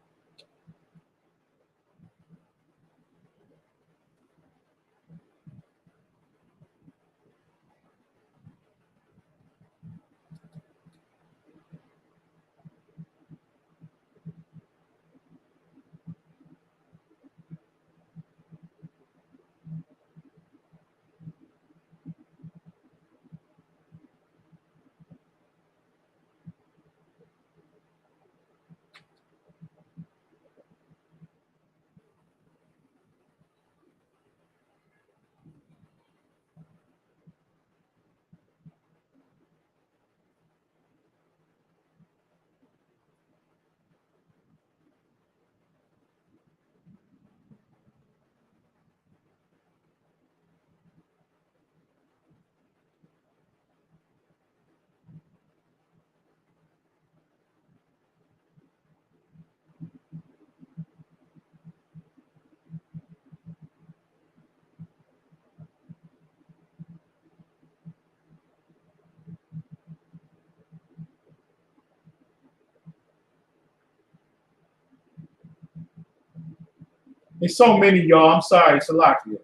there's so many, y'all. I'm sorry, Salakia.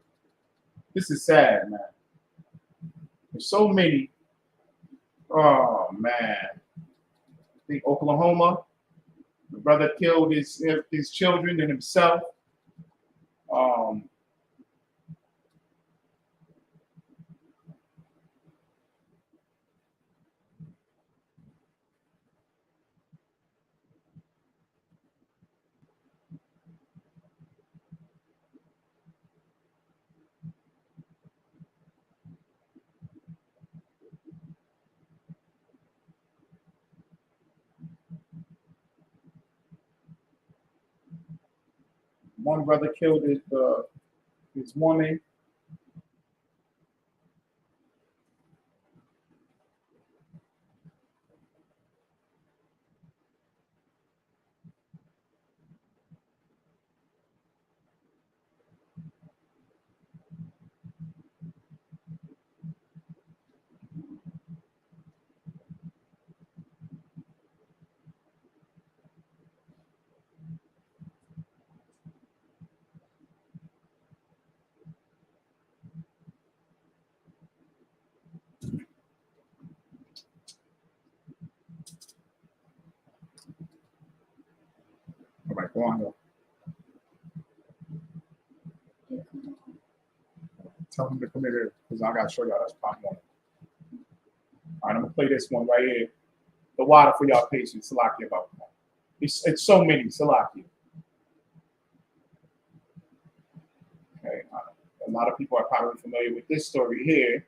This is sad, man. There's so many. Oh, man. I think Oklahoma, the brother killed his children and himself. One brother killed his woman. All right, go on here. Tell him to come here because I got to show y'all that's part one. All right, I'm gonna play this one right here. The water for y'all patients, Salakia about that. It's so many, Salakia. Okay, a lot of people are probably familiar with this story here.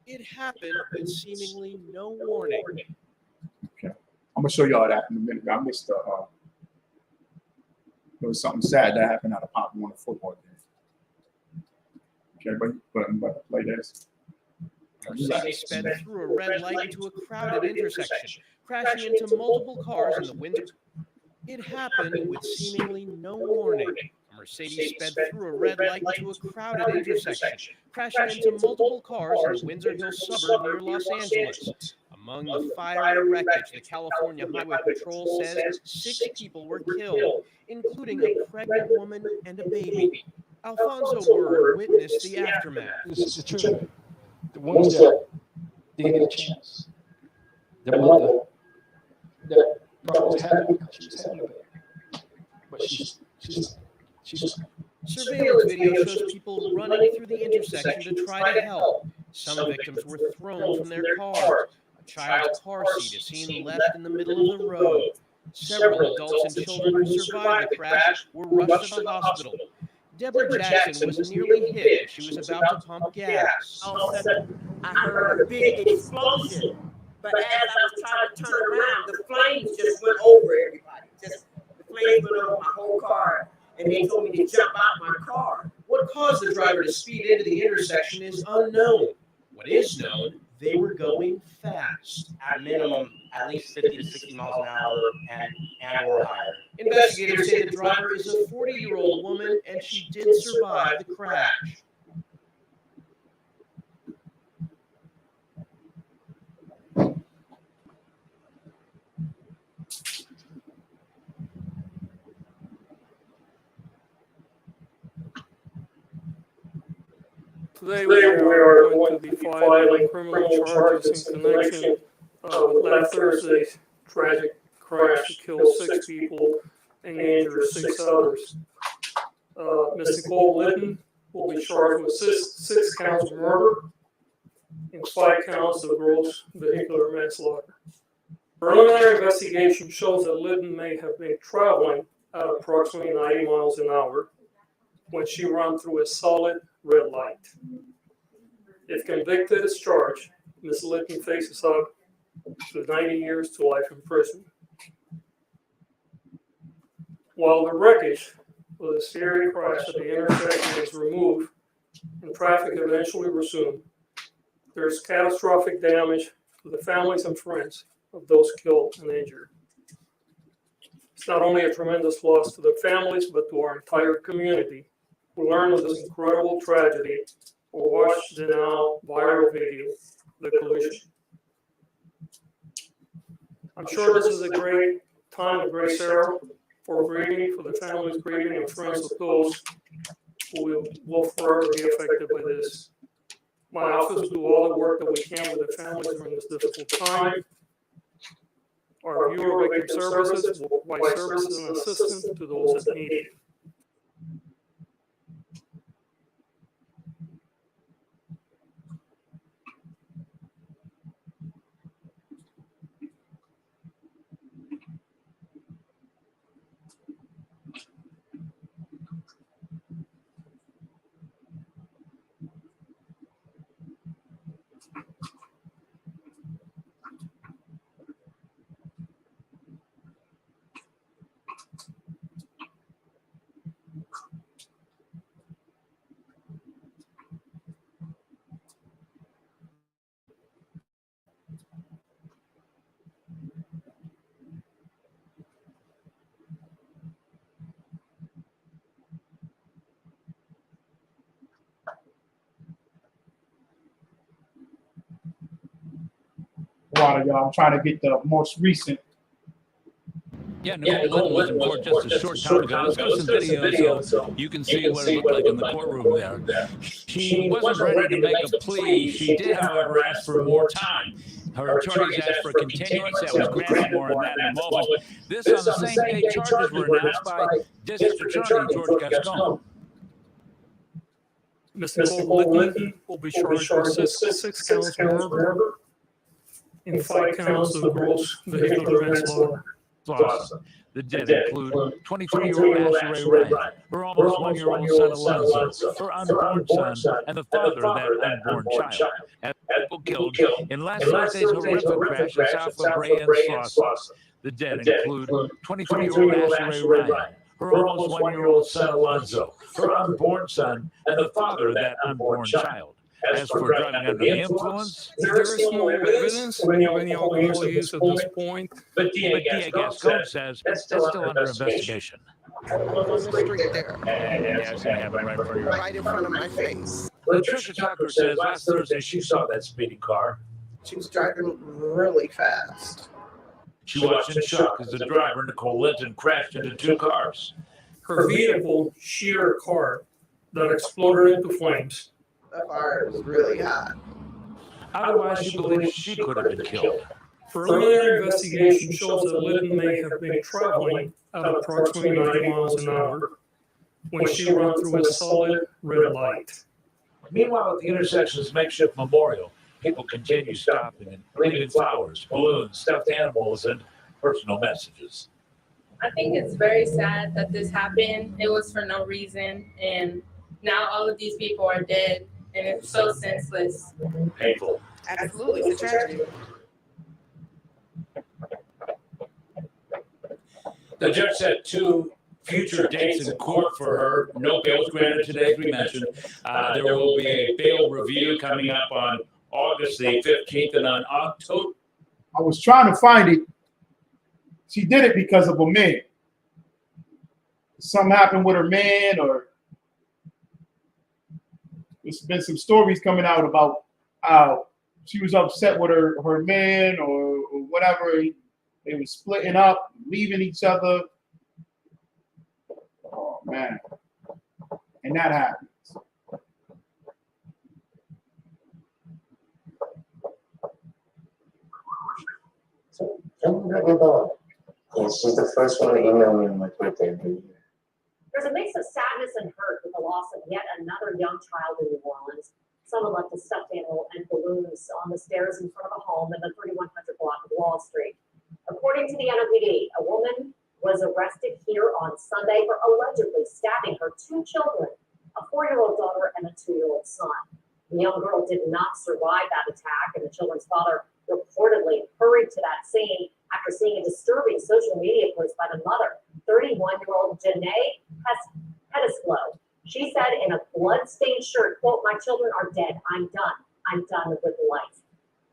It happened with seemingly no warning. Okay, I'm gonna show y'all that in a minute. I missed there was something sad that happened at a Pop Warner football game. Okay, but I'm about to play this. Mercedes sped through a red light into a crowded intersection, crashing into multiple cars in the winter. It happened with seemingly no warning. A Mercedes sped through a red light into a crowded intersection, crashing into multiple cars in the Windsor Hills suburb near Los Angeles. Among the fiery wreckage, the California Highway Patrol says 6 people were killed, including a pregnant woman and a baby. Alfonso Word witnessed the aftermath. This is the truth. The ones that didn't get a chance. Their mother that probably was happy because she was having a baby. But she's Surveillance video shows people running through the intersection to try to help. Some victims were thrown from their cars. A child's car seat is seen left in the middle of the road. Several adults and children who survived the crash were rushed to the hospital. Deborah Jackson was nearly hit as she was about to pump gas. All of a sudden, I heard a big explosion. But as I was trying to turn around, the flames just went over everybody. Just the flames went over my whole car, and they told me to jump out my car. What caused the driver to speed into the intersection is unknown. What is known, they were going fast. At minimum, at least 50 to 60 miles an hour and or higher. Investigators say the driver is a 40-year-old woman, and she did survive the crash. Today we are going to be filing criminal charges in connection with last Thursday's tragic crash that killed 6 people and injured 6 others. Ms. Nicole Litton will be charged with 6 counts of murder and 5 counts of gross vehicular manslaughter. Preliminary investigation shows that Litton may have been traveling at approximately 90 miles an hour when she ran through a solid red light. If convicted as charged, Ms. Litton faces up to 90 years to life in prison. While the wreckage of the scary crash at the intersection is removed and traffic eventually resumed, there is catastrophic damage to the families and friends of those killed and injured. It's not only a tremendous loss to the families, but to our entire community who learned of this incredible tragedy or watched the now viral video of the collision. I'm sure this is a great time of grace era for grieving, for the families grieving and friends of those who will forever be affected by this. My office will do all the work that we can with the families during this difficult time. Our viewer victim services will provide services and assistance to those that need it. water, y'all. I'm trying to get the most recent. Yeah, Nicole was in court just a short time ago. Let's go to some video so you can see what it looked like in the courtroom there. She wasn't ready to make a plea. She did, however, ask for more time. Her attorneys asked for a continuance that was granted. More on that in a moment. This on the same day charges were announced by District Attorney George Gascon. Ms. Nicole Litton will be charged with six counts of murder and 5 counts of gross vehicular manslaughter. The dead include 23-year-old Ashley Ryan, her almost 1-year-old son Alonzo, her unborn son, and the father of that unborn child. And people killed in last Thursday's horrific crash in South La Brea and Slauson. The dead include 23-year-old Ashley Ryan, her almost 1-year-old son Alonzo, her unborn son, and the father of that unborn child. As for driving under the influence, there is no evidence of any alcohol use at this point. But D.A. Gascon says that's still under investigation. On the street there. Right in front of my face. Patricia Tucker says last Thursday she saw that speeding car. She was driving really fast. She watched in shock as the driver, Nicole Linton, crashed into 2 cars. Her vehicle sheared a car that exploded into flames. The fire was really hot. Otherwise, she believes she could have been killed. Preliminary investigation shows that Litton may have been traveling at approximately 90 miles an hour when she ran through a solid red light. Meanwhile, at the intersection's makeshift memorial, people continue stopping and leaving flowers, balloons, stuffed animals, and personal messages. I think it's very sad that this happened. It was for no reason, and now all of these people are dead, and it's so senseless. Painful. Absolutely, it's a tragedy. The judge set 2 future dates in court for her. No bail was granted today, as we mentioned. There will be a bail review coming up on August the 15th and on October. I was trying to find it. She did it because of a man. Something happened with her man, or there's been some stories coming out about how she was upset with her man or whatever. They were splitting up, leaving each other. Oh, man. And that happens. She's the first one to email me on my birthday every year. There's a mix of sadness and hurt with the loss of yet another young child in New Orleans. Someone left a stuffed animal and balloons on the stairs in front of a home in the 3100 block of Wall Street. According to the NOPD, a woman was arrested here on Sunday for allegedly stabbing her 2 children, a 4-year-old daughter and a 2-year-old son. The young girl did not survive that attack, and the children's father reportedly hurried to that scene after seeing a disturbing social media post by the mother, 31-year-old Janae Pettisflow. She said in a blood-stained shirt, quote, "My children are dead. I'm done. I'm done with life."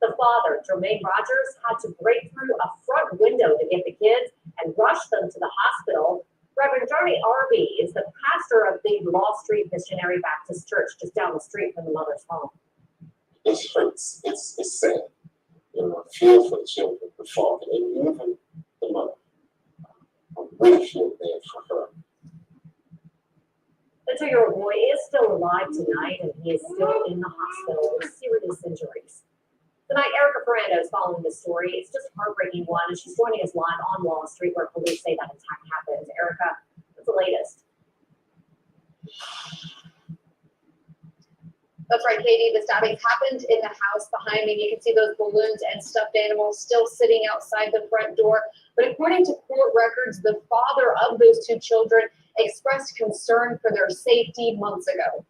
The father, Jermaine Rogers, had to break through a front window to get the kids and rush them to the hospital. Reverend Johnny Arby is the pastor of the Law Street Missionary Baptist Church, just down the street from the mother's home. It's hurts. It's sad. You know, I feel for the children, the father, and even the mother. I really feel bad for her. The 2-year-old boy is still alive tonight, and he is still in the hospital with serious injuries. Tonight, Erica Ferrando is following this story. It's just a heartbreaking one, and she's joining us live on Wall Street, where police say that attack happened. Erica, what's the latest? That's right, Katie. The stabbing happened in the house behind me. You can see those balloons and stuffed animals still sitting outside the front door. But according to court records, the father of those 2 children expressed concern for their safety months ago.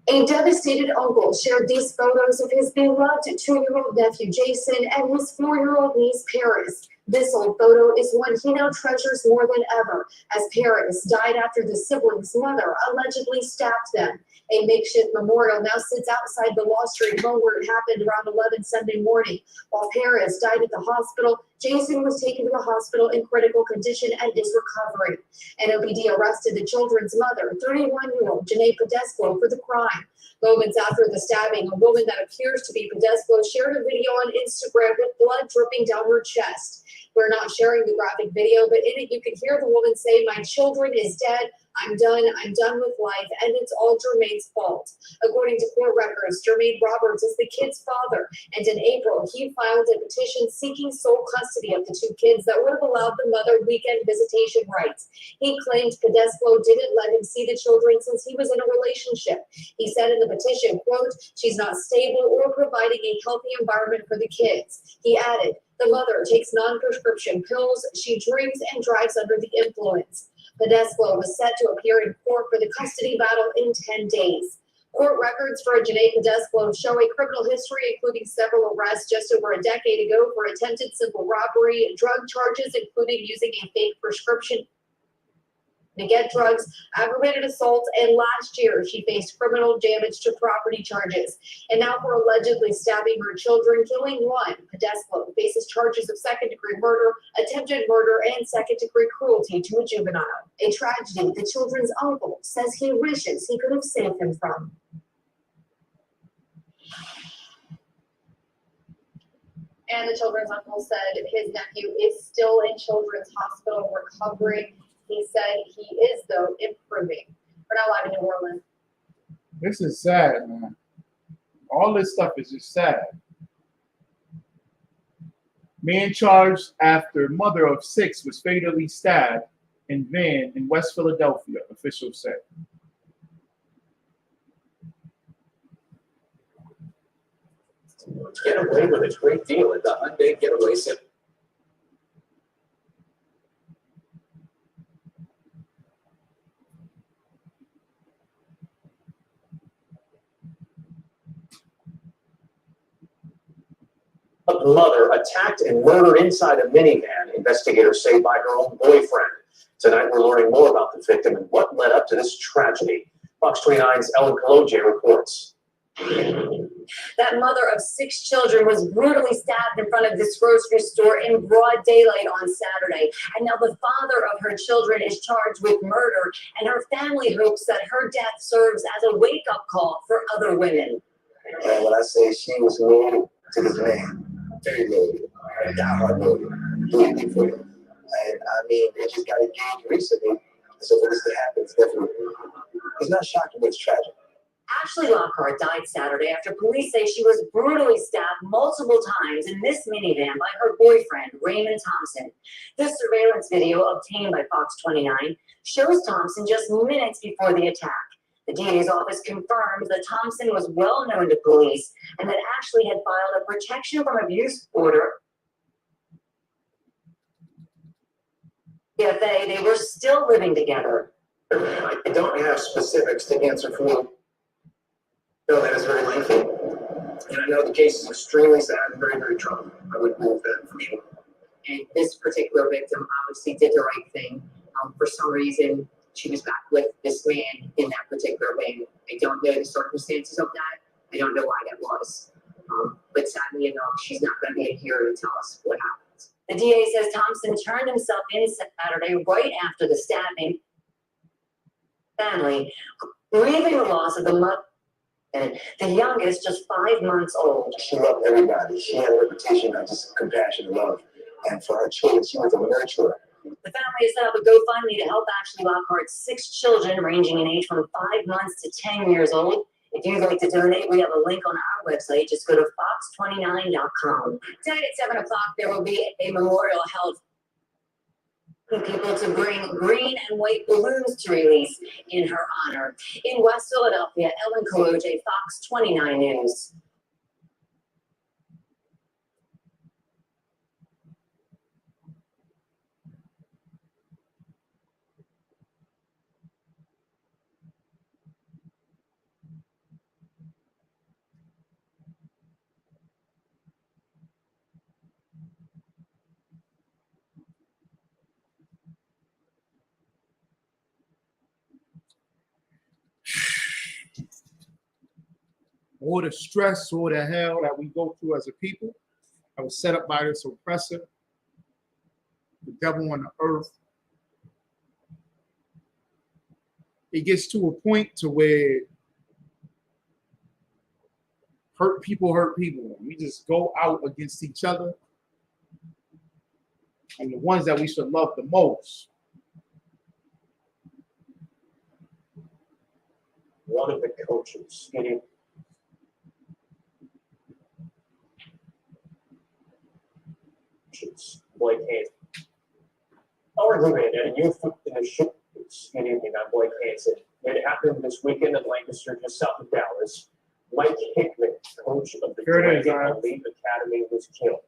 A devastated uncle shared these photos of his beloved 2-year-old nephew, Jason, and his 4-year-old niece, Paris. This old photo is one he now treasures more than ever, as Paris died after the siblings' mother allegedly stabbed them. A makeshift memorial now sits outside the Law Street home where it happened around 11 Sunday morning. While Paris died at the hospital, Jason was taken to the hospital in critical condition and is recovering. NOPD arrested the children's mother, 31-year-old Janae Pedesco, for the crime. Moments after the stabbing, a woman that appears to be Pedesco shared a video on Instagram with blood dripping down her chest. We're not sharing the graphic video, but in it you can hear the woman say, "My children is dead. I'm done with life, and it's all Jermaine's fault." According to court records, Jermaine Roberts is the kid's father, and in April, he filed a petition seeking sole custody of the two kids that would have allowed the mother weekend visitation rights. He claimed Pedesco didn't let him see the children since he was in a relationship. He said in the petition, quote, "She's not stable or providing a healthy environment for the kids." He added, "The mother takes non-prescription pills, she drinks and drives under the influence." Pedesco was set to appear in court for the custody battle in 10 days. Court records for Janae Pedesco show a criminal history, including several arrests just over a decade ago for attempted simple robbery, drug charges, including using a fake prescription to get drugs, aggravated assault, and last year she faced criminal damage to property charges. And now for allegedly stabbing her children, killing one, Pedesco faces charges of second-degree murder, attempted murder, and second-degree cruelty to a juvenile. A tragedy the children's uncle says he wishes he could have saved them from. And the children's uncle said his nephew is still in children's hospital recovering. He said he is, though, improving. We're now live in New Orleans. This is sad, man. All this stuff is just sad. Man charged after mother of 6 was fatally stabbed in van in West Philadelphia, officials said. Get away with a great deal at the Hyundai Getaway Center. A mother attacked and murdered inside a minivan, investigators say by her own boyfriend. Tonight we're learning more about the victim and what led up to this tragedy. Fox 29's Ellen Kaloje reports. That mother of 6 children was brutally stabbed in front of this grocery store in broad daylight on Saturday. And now the father of her children is charged with murder, and her family hopes that her death serves as a wake-up call for other women. And when I say she was loyal to this man, very loyal, diehard loyal, do anything for him. And I mean, they just got engaged recently, so for this to happen, it's definitely, it's not shocking, but it's tragic. Ashley Lockhart died Saturday after police say she was brutally stabbed multiple times in this minivan by her boyfriend, Raymond Thompson. This surveillance video obtained by Fox 29 shows Thompson just minutes before the attack. The DA's office confirmed that Thompson was well known to police and that Ashley had filed a protection from abuse order. Yet they were still living together. I don't have specifics to answer for you. No, that is very lengthy. And I know the case is extremely sad and very, very troubling. I would move that for sure. And this particular victim obviously did the right thing. For some reason, she was back with this man in that particular van. I don't know the circumstances of that. I don't know why that was. But sadly enough, she's not going to be here to tell us what happened. The DA says Thompson turned himself in Saturday right after the stabbing. Family, grieving the loss of the mother. And the youngest, just 5 months old. She loved everybody. She had a reputation of just compassion and love. And for her children, she was a nurturer. The family has set up a GoFundMe to help Ashley Lockhart's 6 children, ranging in age from 5 months to 10 years old. If you'd like to donate, we have a link on our website. Just go to fox29.com. Tonight at 7 o'clock, there will be a memorial held for people to bring green and white balloons to release in her honor. In West Philadelphia, Ellen Kaloje, Fox 29 News. all the stress, all the hell that we go through as a people, that was set up by this oppressor, the devil on the earth. It gets to a point to where hurt people. We just go out against each other. And the ones that we should love the most. One of the coaches getting Blake Hansen. Argument at a youth in the shooting. Good evening, I'm Blake Hansen. It happened this weekend in Lancaster, just south of Dallas. Mike Hickman, coach of the Dragon Elite Academy, was killed.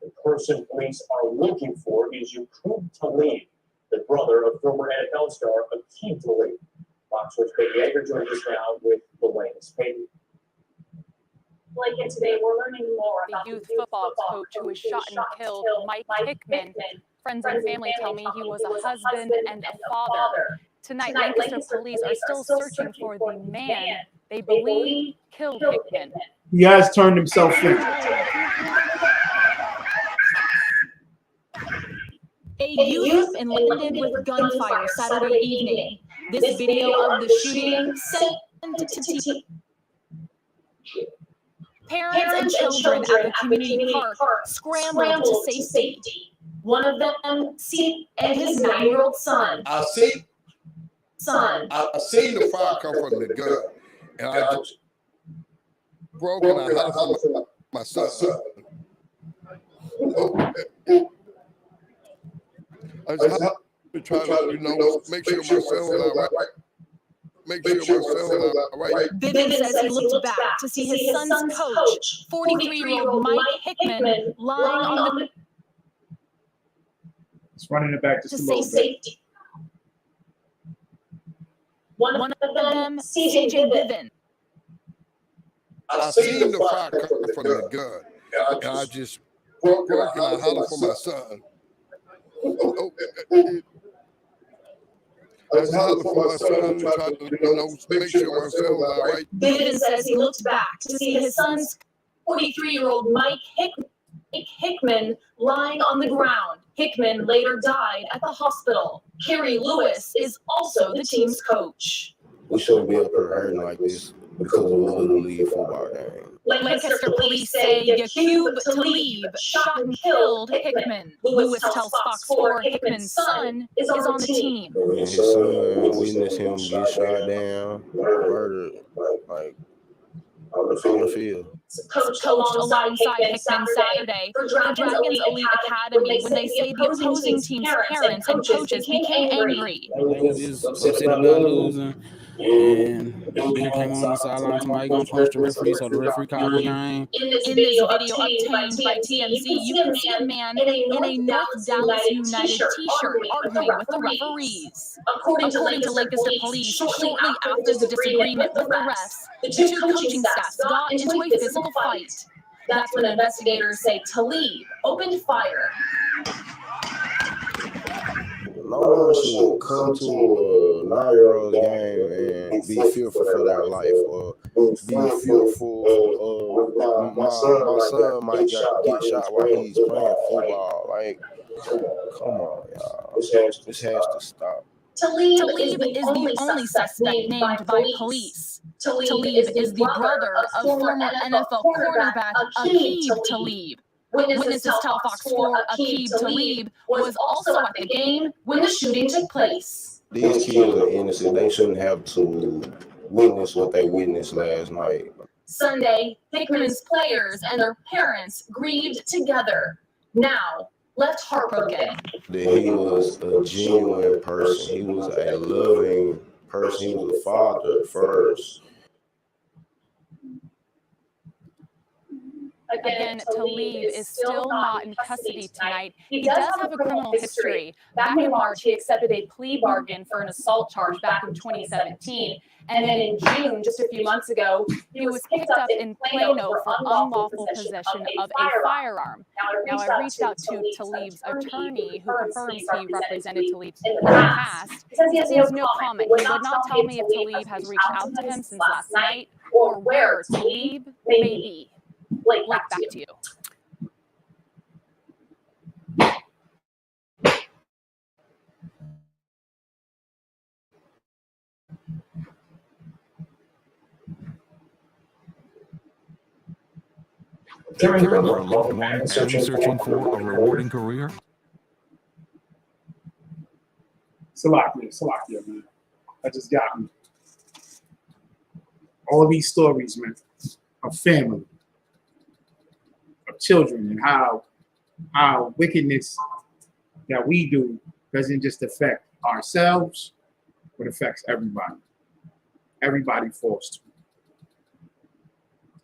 The person police are looking for is I.S.U.P.K, the brother of former NFL star I.S.U.P.K. Foxworth's Peyton Yeager joins us now with the latest. Peyton. Blake, and today we're learning more about the youth football coach who was shot and killed, Mike Hickman. Friends and family tell me he was a husband and a father. Tonight, Lancaster police are still searching for the man they believe killed Hickman. He has turned himself in. A youth enlisted with gunfire Saturday evening. This video of the shooting sent to TV. Parents and children at the community park scrambled to safety. One of them, and his 9-year-old son. I seen the fire come from the gun, and I just broke and I had for my son. I just had to try to, make sure my son was all right. Make sure my son was all right. Vivian says he looked back to see his son's coach, 43-year-old Mike Hickman, lying on the... It's running it back just a little bit. Safety. One of them, CJ Vivian. I seen the fire coming from the gun, and I just broke and I hollered for my son. I was hollering for my son, trying to, make sure my son was all right. Vivian says he looked back to see his son's 43-year-old Mike Hickman lying on the ground. Hickman later died at the hospital. Kerry Lewis is also the team's coach. We shouldn't be up here hurting like this because of a little league football game. Lancaster police say I.S.U.P.K shot and killed Hickman. Lewis tells Fox 4 Hickman's son is on the team. And his son witnessed him get shot down, murdered, like, on the field. Coached alongside Hickman Saturday for Dragons Elite Academy when they say the opposing team's parents and coaches became angry. They were just upset about losing. And then came on the sideline, somebody gonna punch the referee, so the referee called the game. In this video obtained by TMZ, you can see a man in a North Dallas United t-shirt arguing with the referees. According to Lancaster police, shortly after the disagreement with the refs, the two coaching staffs got into a physical fight. That's when investigators say Talib opened fire. No one should come to a 9-year-old game and be fearful for their life or be fearful of my son might get shot while he's playing football. Like, come on, y'all. This has to stop. Talib is the only suspect named by police. Talib is the brother of former NFL quarterback I.S.U.P.K Talib. Witnesses tell Fox 4 I.S.U.P.K Talib was also at the game when the shooting took place. These kids are innocent. They shouldn't have to witness what they witnessed last night. Sunday, Hickman's players and their parents grieved together. Now, left heartbroken. He was a genuine person. He was a loving person. He was a father first. Again, Talib is still not in custody tonight. He does have a criminal history. Back in March, he accepted a plea bargain for an assault charge back in 2017. And then in June, just a few months ago, he was picked up in Plano for unlawful possession of a firearm. Now, I reached out to Talib's attorney, who confirms he represented Talib in the past. He says he has no comment. He would not tell me if Talib has reached out to him since last night or where to leave may be. Blake, Back to you. Caring for a loved one and searching for a rewarding career. Salakia, man. I just got me. All these stories, man, of family, of children, and how wickedness that we do doesn't just affect ourselves, but affects everybody. Everybody falls to it.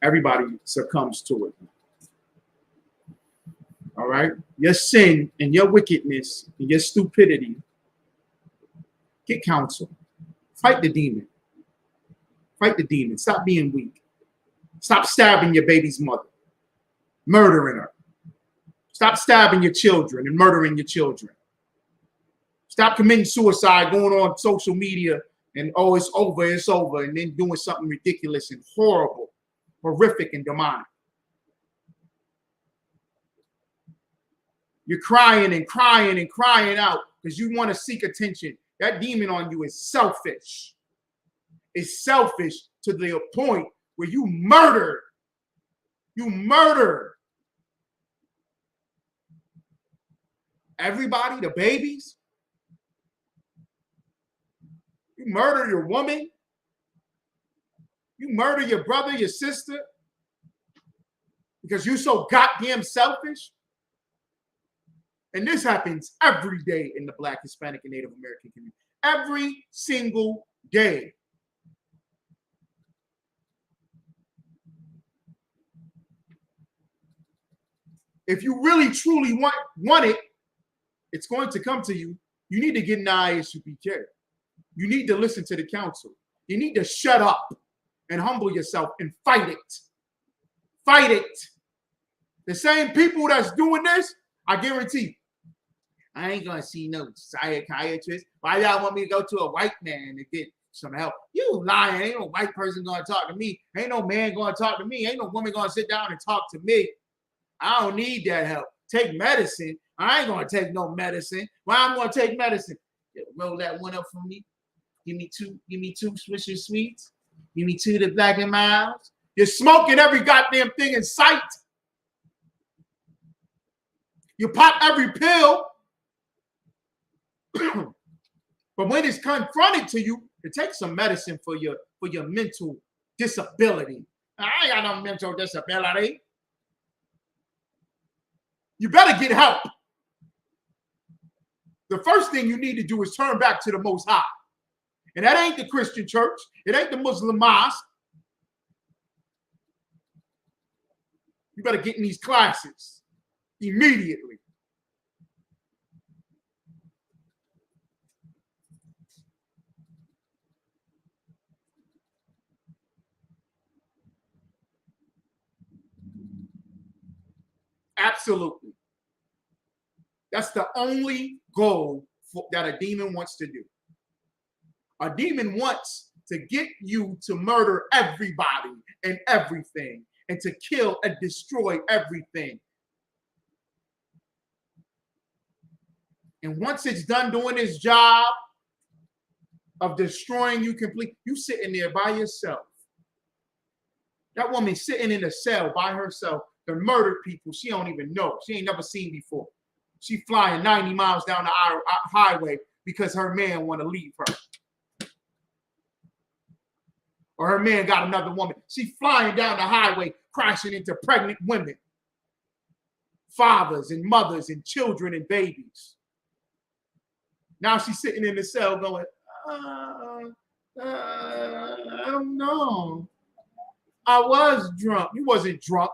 Everybody succumbs to it. All right? Your sin and your wickedness and your stupidity, get counsel. Fight the demon. Fight the demon. Stop being weak. Stop stabbing your baby's mother, murdering her. Stop stabbing your children and murdering your children. Stop committing suicide, going on social media and, oh, it's over, and then doing something ridiculous and horrible, horrific and demonic. You're crying and crying and crying out because you want to seek attention. That demon on you is selfish. It's selfish to the point where you murder. You murder everybody, the babies. You murder your woman. You murder your brother, your sister, because you're so goddamn selfish. And this happens every day in the Black, Hispanic, and Native American community. Every single day. If you really, truly want it, it's going to come to you. You need to get an I.S.U.P.K. You need to listen to the counsel. You need to shut up and humble yourself and fight it. Fight it. The same people that's doing this, I guarantee, I ain't gonna see no psychiatrist. Why y'all want me to go to a white man to get some help? You lying. Ain't no white person gonna talk to me. Ain't no man gonna talk to me. Ain't no woman gonna sit down and talk to me. I don't need that help. Take medicine. I ain't gonna take no medicine. Why I'm gonna take medicine? Roll that one up for me. Give me two Swisher Sweets. Give me 2 the Black and Miles. You're smoking every goddamn thing in sight. You pop every pill. But when it's confronted to you, it takes some medicine for your mental disability. I ain't got no mental disability. You better get help. The first thing you need to do is turn back to the Most High. And that ain't the Christian church. It ain't the Muslim mosque. You better get in these classes immediately. Absolutely. That's the only goal that a demon wants to do. A demon wants to get you to murder everybody and everything and to kill and destroy everything. And once it's done doing its job of destroying you completely, you sitting there by yourself. That woman sitting in a cell by herself to murder people she don't even know. She ain't never seen before. She flying 90 miles down the highway because her man want to leave her. Or her man got another woman. She flying down the highway, crashing into pregnant women, fathers and mothers and children and babies. Now she's sitting in the cell going, I don't know. I was drunk. You wasn't drunk.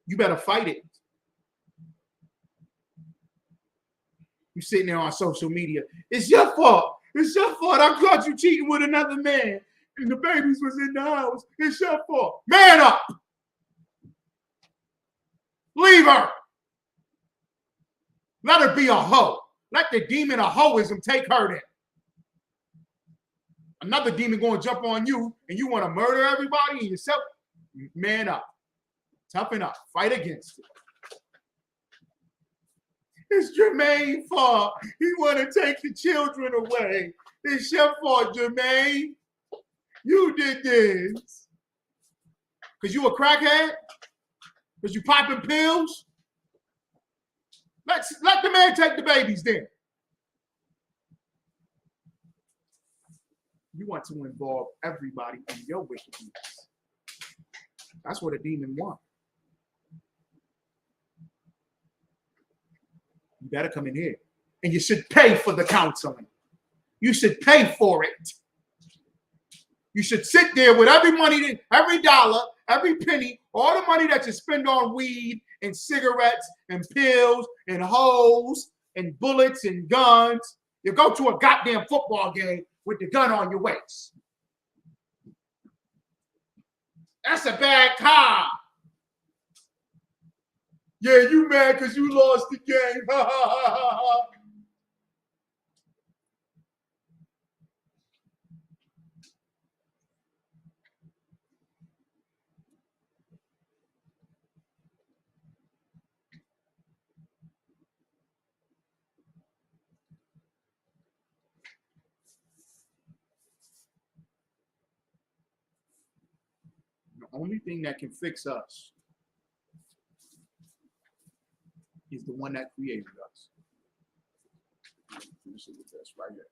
You better fight it. You sitting there on social media. It's your fault. It's your fault. I caught you cheating with another man and the babies was in the house. It's your fault. Man up. Leave her. Let her be a hoe. Let the demon of hoism take her there. Another demon going to jump on you and you want to murder everybody and yourself. Man up. Toughen up. Fight against it. It's Jermaine's fault. He want to take the children away. It's your fault, Jermaine. You did this. Because you a crackhead? Because you popping pills? Let the man take the babies then. You want to involve everybody in your wickedness. That's what a demon wants. You better come in here. And you should pay for the counseling. You should pay for it. You should sit there with every money, every dollar, every penny, all the money that you spend on weed and cigarettes and pills and hoes and bullets and guns. You go to a goddamn football game with the gun on your waist. That's a bad car. Yeah, you mad because you lost the game. Ha ha ha ha ha. The only thing that can fix us is the one that created us. Finish it with this right here.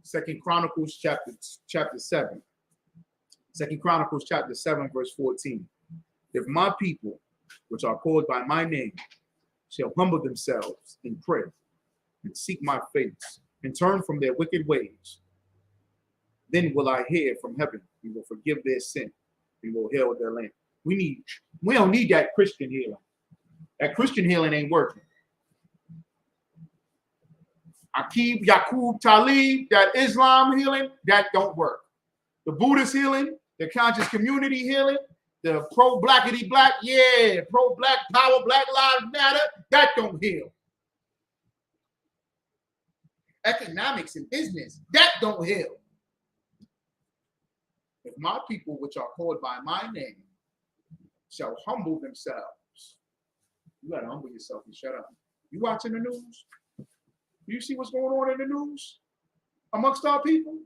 Second Chronicles chapter 7. Second Chronicles chapter 7, verse 14. If my people, which are called by my name, shall humble themselves and pray and seek my face and turn from their wicked ways, then will I hear from heaven and will forgive their sin and will heal their land. We don't need that Christian healing. That Christian healing ain't working. Aqib, Yaqub, Talib, that Islam healing, that don't work. The Buddhist healing, the conscious community healing, the pro-blackity black, yeah, pro-black power, Black Lives Matter, that don't heal. Economics and business, that don't heal. If my people, which are called by my name, shall humble themselves. You gotta humble yourself and shut up. You watching the news? You see what's going on in the news amongst our people?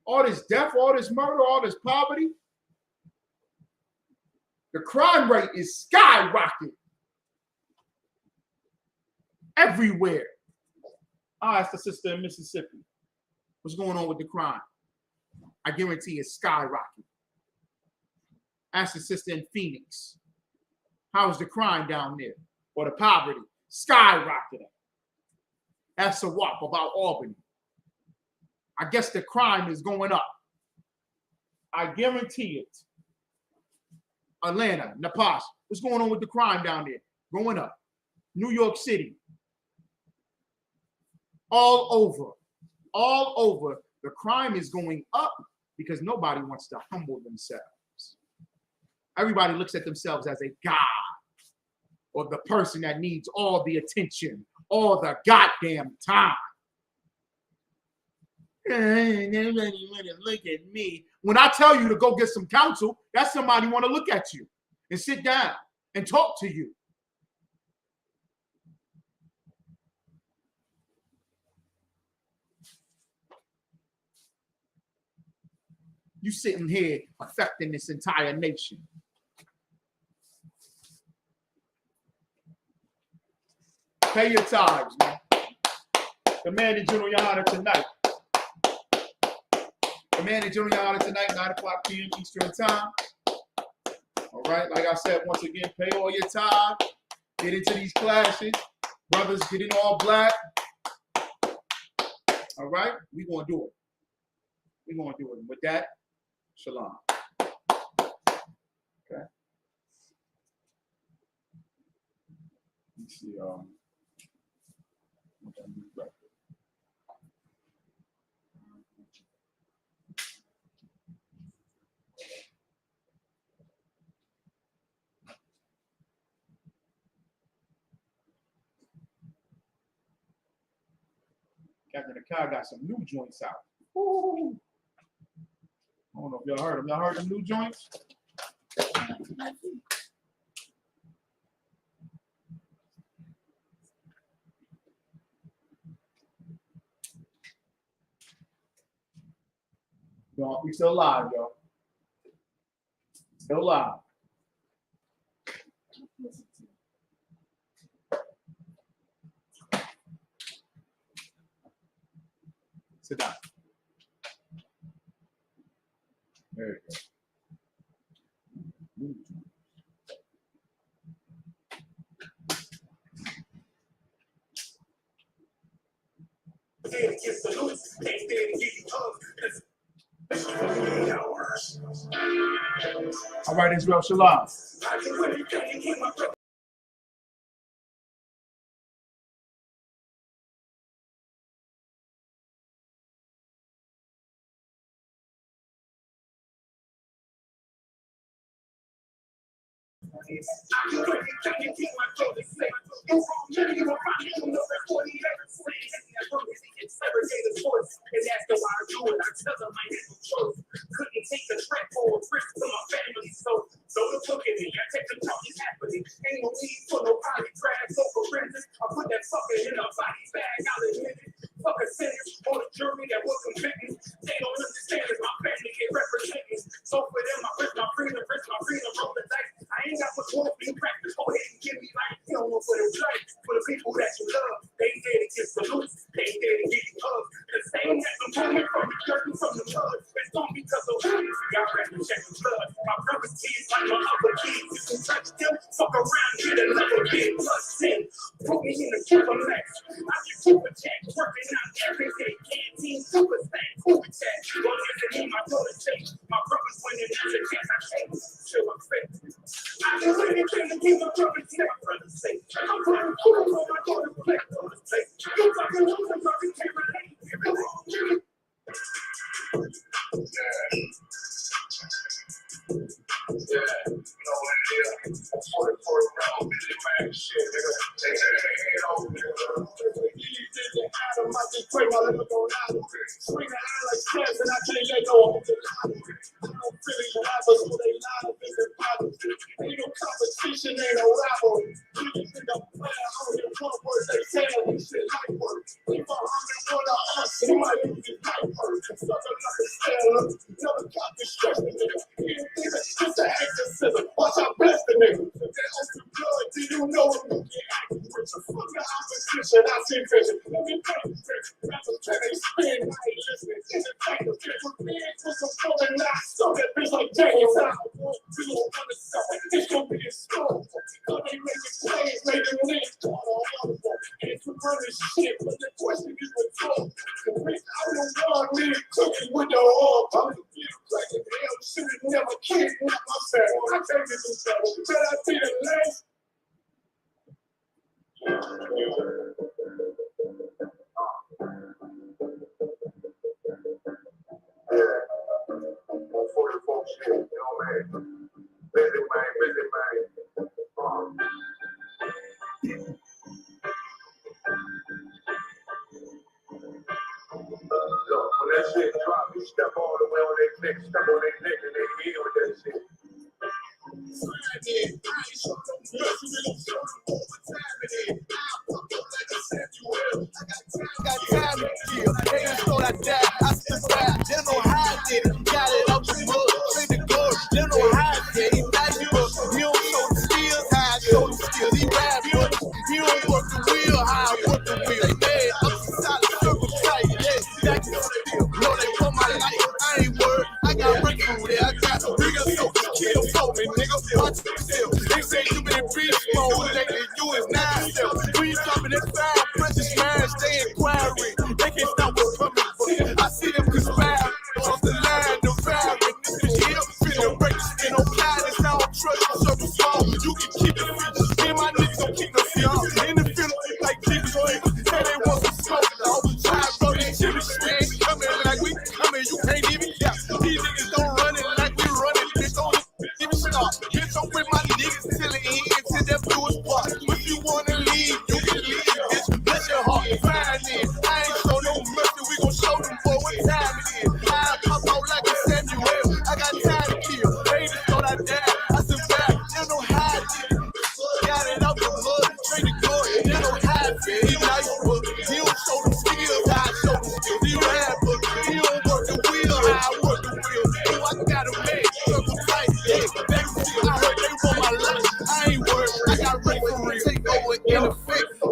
All this death, all this murder, all this poverty. The crime rate is skyrocketing everywhere. I asked the sister in Mississippi, what's going on with the crime? I guarantee it's skyrocketing. Ask the sister in Phoenix, how's the crime down there? Or the poverty? Skyrocketing. Ask I.S.U.P.K about Albany. I guess the crime is going up. I guarantee it. Atlanta, Napash, what's going on with the crime down there? Going up. New York City. All over, the crime is going up because nobody wants to humble themselves. Everybody looks at themselves as a god or the person that needs all the attention all the goddamn time. Nobody want to look at me. When I tell you to go get some counsel, that's somebody want to look at you and sit down and talk to you. You sitting here affecting this entire nation. Pay your tithes, man. Commanding General YAHANNA tonight. Commanding General YAHANNA tonight, 9 o'clock p.m. Eastern time. All right, like I said, once again, pay all your time. Get into these classes. Brothers, get in all black. All right, we're going to do it. We're going to do it. With that, shalom. Okay. Let's see. Captain the Cow got some new joints out. Ooh. I don't know if y'all heard them. Y'all heard them new joints? Y'all, we still live, y'all. Still live. Sit down. There you go. All right, Israel, shalom.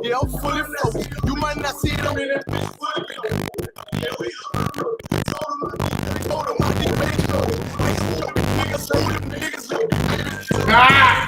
Yeah, I'm fully focused. You might not see it on me. Ah!